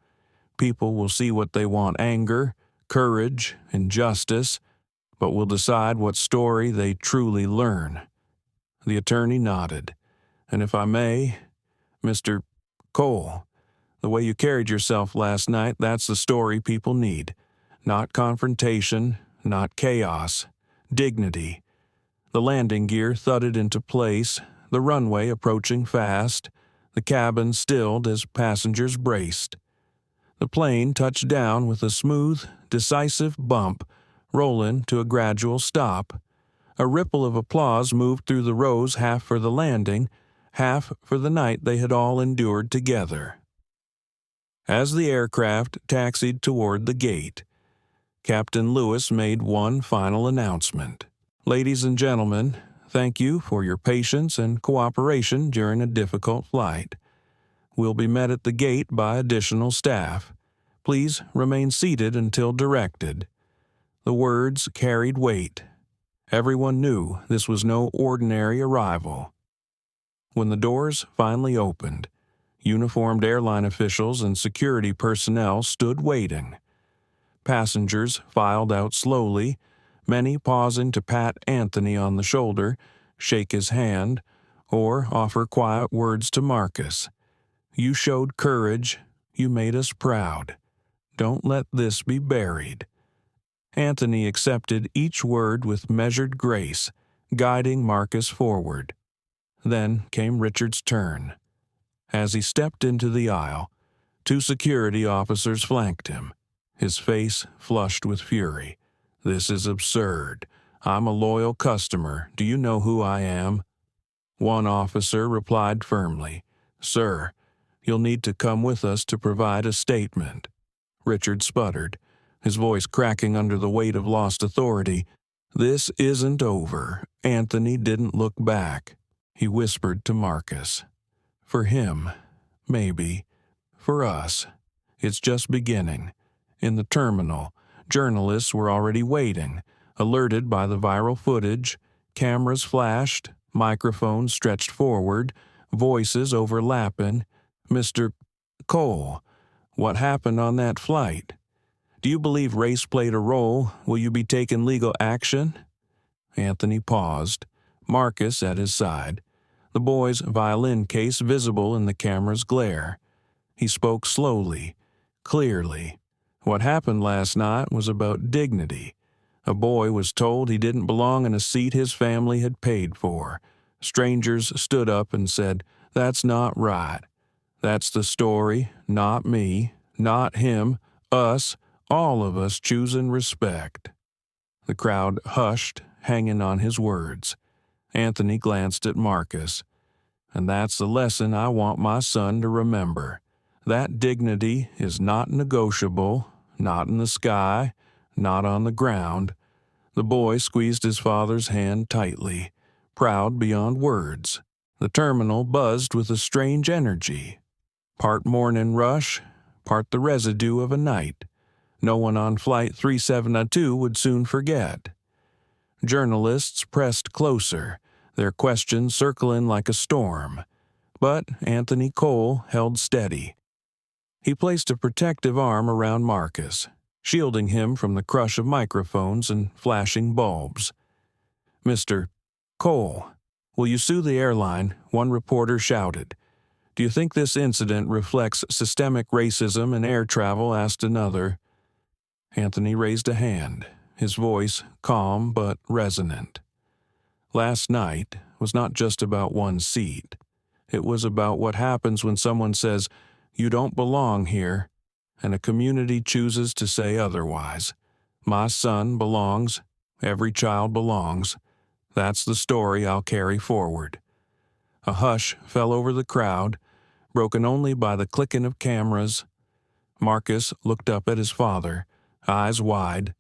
People will see what they want: anger, courage, injustice, but will decide what story they truly learn." The attorney nodded. "And if I may, Mr. Cole, the way you carried yourself last night, that's the story people need. Not confrontation, not chaos. Dignity." The landing gear thudded into place, the runway approaching fast, the cabin stilled as passengers braced. The plane touched down with a smooth, decisive bump, rolling to a gradual stop. A ripple of applause moved through the rows, half for the landing, half for the night they had all endured together. As the aircraft taxied toward the gate, Captain Lewis made one final announcement. "Ladies and gentlemen, thank you for your patience and cooperation during a difficult flight. We'll be met at the gate by additional staff. Please remain seated until directed." The words carried weight. Everyone knew this was no ordinary arrival. When the doors finally opened, uniformed airline officials and security personnel stood waiting. Passengers filed out slowly, many pausing to pat Anthony on the shoulder, shake his hand, or offer quiet words to Marcus. "You showed courage. You made us proud. Don't let this be buried." Anthony accepted each word with measured grace, guiding Marcus forward. Then came Richard's turn. As he stepped into the aisle, two security officers flanked him. his face flushed with fury. "This is absurd. I'm a loyal customer. Do you know who I am?" One officer replied firmly, "Sir, you'll need to come with us to provide a statement." Richard sputtered, his voice cracking under the weight of lost authority. "This isn't over." Anthony didn't look back. He whispered to Marcus, "For him, maybe. For us, it's just beginning." In the terminal, journalists were already waiting, alerted by the viral footage. Cameras flashed, microphones stretched forward, voices overlapping. "Mr. Cole, what happened on that flight? Do you believe race played a role? Will you be taking legal action?" Anthony paused, Marcus at his side, the boy's violin case visible in the camera's glare. He spoke slowly, clearly. What happened last night was about dignity. A boy was told he didn't belong in a seat his family had paid for. Strangers stood up and said, "That's not right." That's the story, not me, not him, us, all of us choosing respect. The crowd hushed, hanging on his words. Anthony glanced at Marcus. "And that's the lesson I want my son to remember. That dignity is not negotiable, not in the sky, not on the ground." The boy squeezed his father's hand tightly, proud beyond words. The terminal buzzed with a strange energy. Part morning rush, part the residue of a night. No one on Flight 3702 would soon forget. Journalists pressed closer, their questions circling like a storm. But Anthony Cole held steady. He placed a protective arm around Marcus, shielding him from the crush of microphones and flashing bulbs. "Mr. Cole, will you sue the airline?" one reporter shouted. "Do you think this incident reflects systemic racism in air travel?" asked another. Anthony raised a hand, his voice calm but resonant. Last night was not just about one seat. It was about what happens when someone says, "You don't belong here," and a community chooses to say otherwise. My son belongs. Every child belongs. That's the story I'll carry forward. A hush fell over the crowd, broken only by the clicking of cameras. Marcus looked up at his father, eyes wide.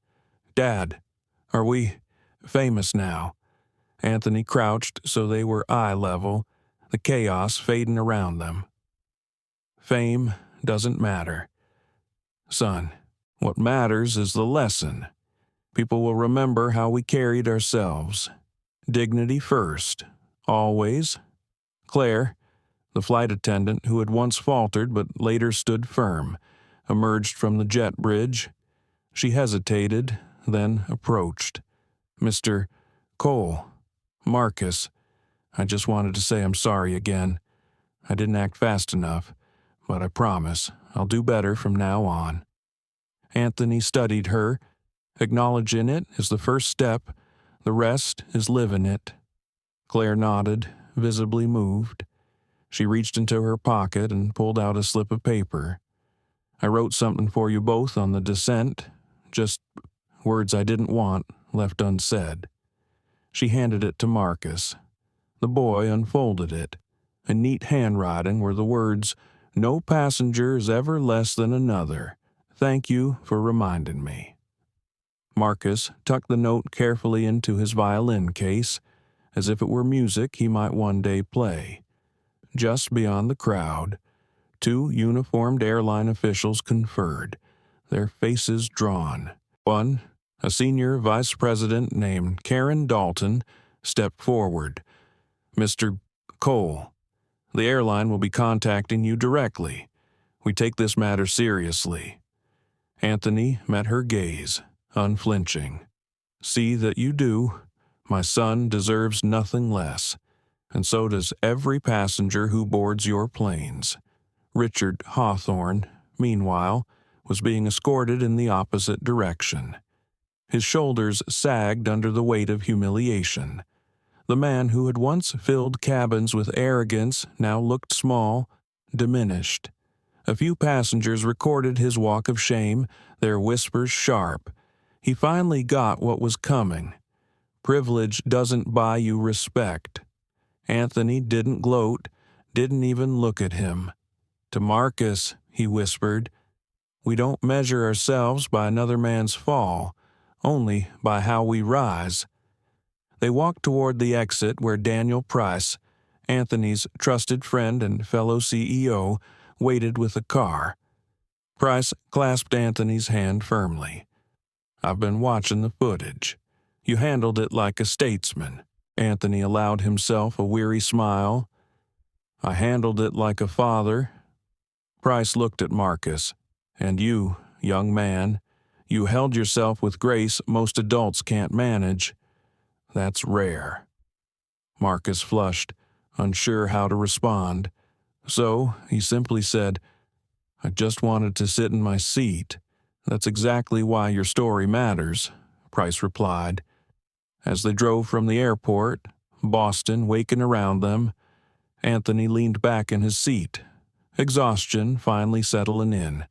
"Dad, are we famous now?" Anthony crouched so they were eye level, the chaos fading around them. "Fame doesn't matter. Son, what matters is the lesson. People will remember how we carried ourselves. Dignity first, always." Claire, the flight attendant who had once faltered but later stood firm, emerged from the jet bridge. She hesitated, then approached. "Mr. Cole, Marcus, I just wanted to say I'm sorry again. I didn't act fast enough, but I promise I'll do better from now on." Anthony studied her. Acknowledging it is the first step. The rest is living it. Claire nodded, visibly moved. She reached into her pocket and pulled out a slip of paper. "I wrote something for you both on the descent, just words I didn't want left unsaid." She handed it to Marcus. The boy unfolded it. A neat handwriting were the words, "No passenger is ever less than another. Thank you for reminding me." Marcus tucked the note carefully into his violin case, as if it were music he might one day play. Just beyond the crowd, two uniformed airline officials conferred, their faces drawn. One, a senior vice president named Karen Dalton, stepped forward. "Mr. Cole, the airline will be contacting you directly. We take this matter seriously." Anthony met her gaze, unflinching. "See that you do. My son deserves nothing less, and so does every passenger who boards your planes." Richard Hawthorne, meanwhile, was being escorted in the opposite direction. His shoulders sagged under the weight of humiliation. The man who had once filled cabins with arrogance now looked small, diminished. A few passengers recorded his walk of shame, their whispers sharp. He finally got what was coming. Privilege doesn't buy you respect. Anthony didn't gloat, didn't even look at him. To Marcus, he whispered, "We don't measure ourselves by another man's fall, only by how we rise." They walked toward the exit where Daniel Price, Anthony's trusted friend and fellow CEO, waited with the car. Price clasped Anthony's hand firmly. "I've been watching the footage. You handled it like a statesman." Anthony allowed himself a weary smile. "I handled it like a father." Price looked at Marcus. "And you, young man, you held yourself with grace most adults can't manage. That's rare." Marcus flushed, unsure how to respond. So he simply said, "I just wanted to sit in my seat." "That's exactly why your story matters," Price replied. As they drove from the airport, Boston waking around them, Anthony leaned back in his seat, exhaustion finally settling in.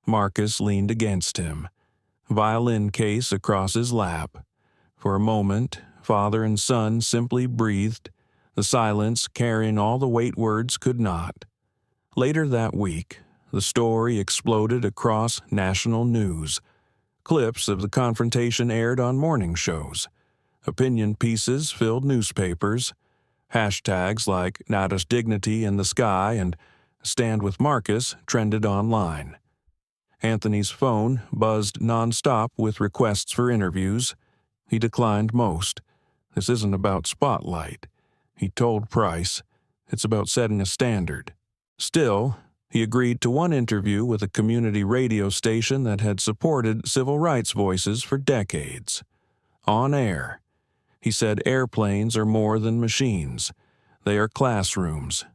Marcus leaned against him, violin case across his lap. For a moment, father and son simply breathed, the silence carrying all the weight words could not. Later that week, the story exploded across national news. Clips of the confrontation aired on morning shows. Opinion pieces filled newspapers. Hashtags like "Natus Dignity in the Sky" and "Stand with Marcus" trended online. Anthony's phone buzzed nonstop with requests for interviews. He declined most. "This isn't about spotlight," he told Price. "It's about setting a standard." Still, he agreed to one interview with a community radio station that had supported civil rights voices for decades. On air, he said airplanes are more than machines. They are classrooms.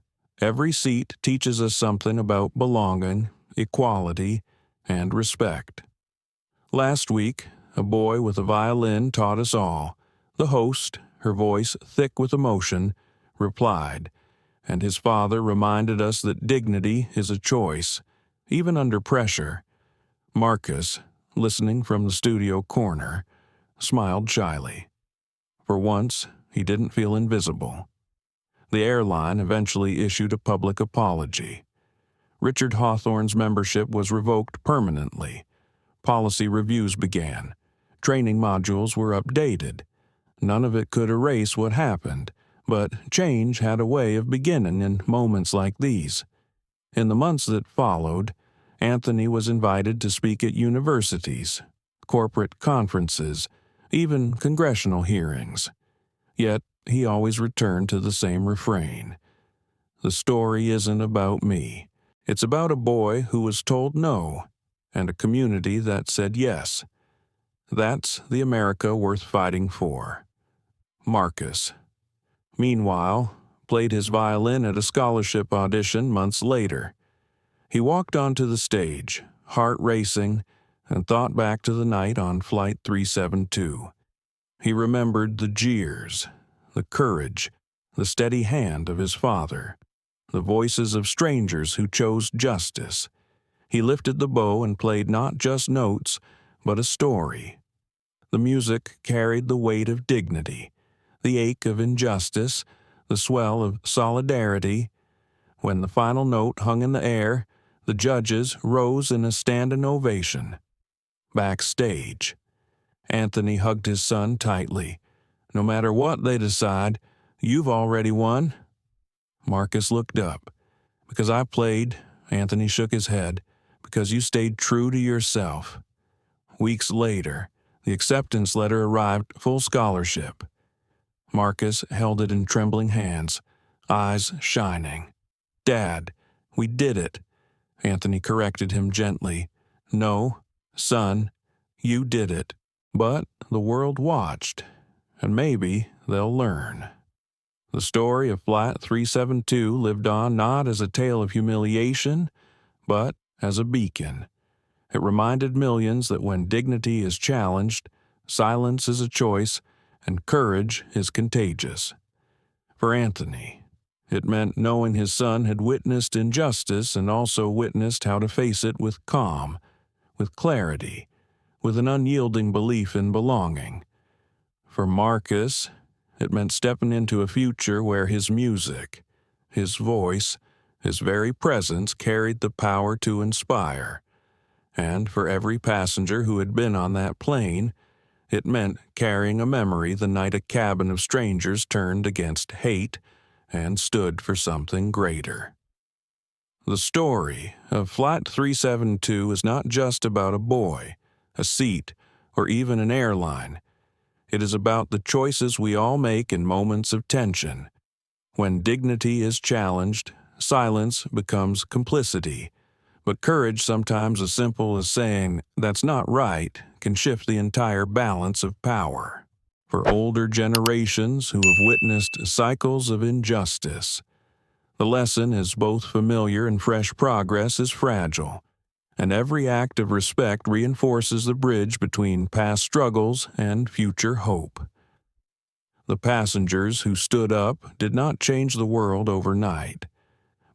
Every seat teaches us something about belonging, equality, and respect. Last week, a boy with a violin taught us all. The host, her voice thick with emotion, replied, and his father reminded us that dignity is a choice, even under pressure. Marcus, listening from the studio corner, smiled shyly. For once, he didn't feel invisible. The airline eventually issued a public apology. Richard Hawthorne's membership was revoked permanently. Policy reviews began. Training modules were updated. None of it could erase what happened, but change had a way of beginning in moments like these. In the months that followed, Anthony was invited to speak at universities, corporate conferences, even congressional hearings. Yet he always returned to the same refrain. "The story isn't about me. It's about a boy who was told no, and a community that said yes. That's the America worth fighting for." Marcus, meanwhile, played his violin at a scholarship audition months later. He walked onto the stage, heart racing, and thought back to the night on Flight 372. He remembered the jeers, the courage, the steady hand of his father, the voices of strangers who chose justice. He lifted the bow and played not just notes, but a story. The music carried the weight of dignity, the ache of injustice, the swell of solidarity. When the final note hung in the air, the judges rose in a standing ovation. Backstage, Anthony hugged his son tightly. "No matter what they decide, you've already won." Marcus looked up. "Because I played," Anthony shook his head, "because you stayed true to yourself." Weeks later, the acceptance letter arrived full scholarship. Marcus held it in trembling hands, eyes shining. "Dad, we did it." Anthony corrected him gently. "No, son, you did it." But the world watched, and maybe they'll learn. The story of Flight 372 lived on not as a tale of humiliation, but as a beacon. It reminded millions that when dignity is challenged, silence is a choice, and courage is contagious. For Anthony, It meant knowing his son had witnessed injustice and also witnessed how to face it with calm, with clarity, with an unyielding belief in belonging. For Marcus, it meant stepping into a future where his music, his voice, his very presence carried the power to inspire. And for every passenger who had been on that plane, it meant carrying a memory the night a cabin of strangers turned against hate and stood for something greater. The story of Flight 372 is not just about a boy, a seat, or even an airline. It is about the choices we all make in moments of tension. When dignity is challenged, silence becomes complicity. But courage, sometimes as simple as saying, "That's not right," can shift the entire balance of power. For older generations who have witnessed cycles of injustice, the lesson is both familiar and fresh progress is fragile, and every act of respect reinforces the bridge between past struggles and future hope. The passengers who stood up did not change the world overnight,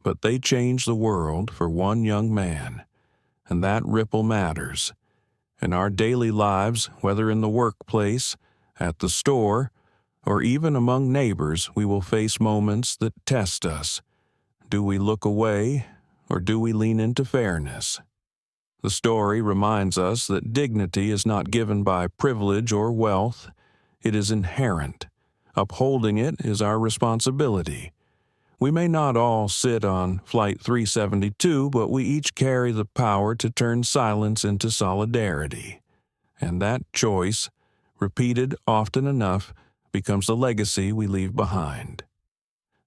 but they changed the world for one young man, and that ripple matters. In our daily lives, whether in the workplace, at the store, or even among neighbors, we will face moments that test us. Do we look away, or do we lean into fairness? The story reminds us that dignity is not given by privilege or wealth. It is inherent. Upholding it is our responsibility. We may not all sit on Flight 372, but we each carry the power to turn silence into solidarity. And that choice, repeated often enough, becomes the legacy we leave behind.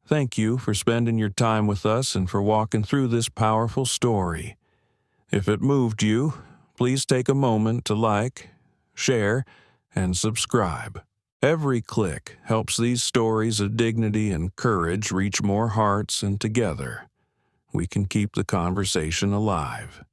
Thank you for spending your time with us and for walking through this powerful story. If it moved you, please take a moment to like, share, and subscribe. Every click helps these stories of dignity and courage reach more hearts, and together we can keep the conversation alive.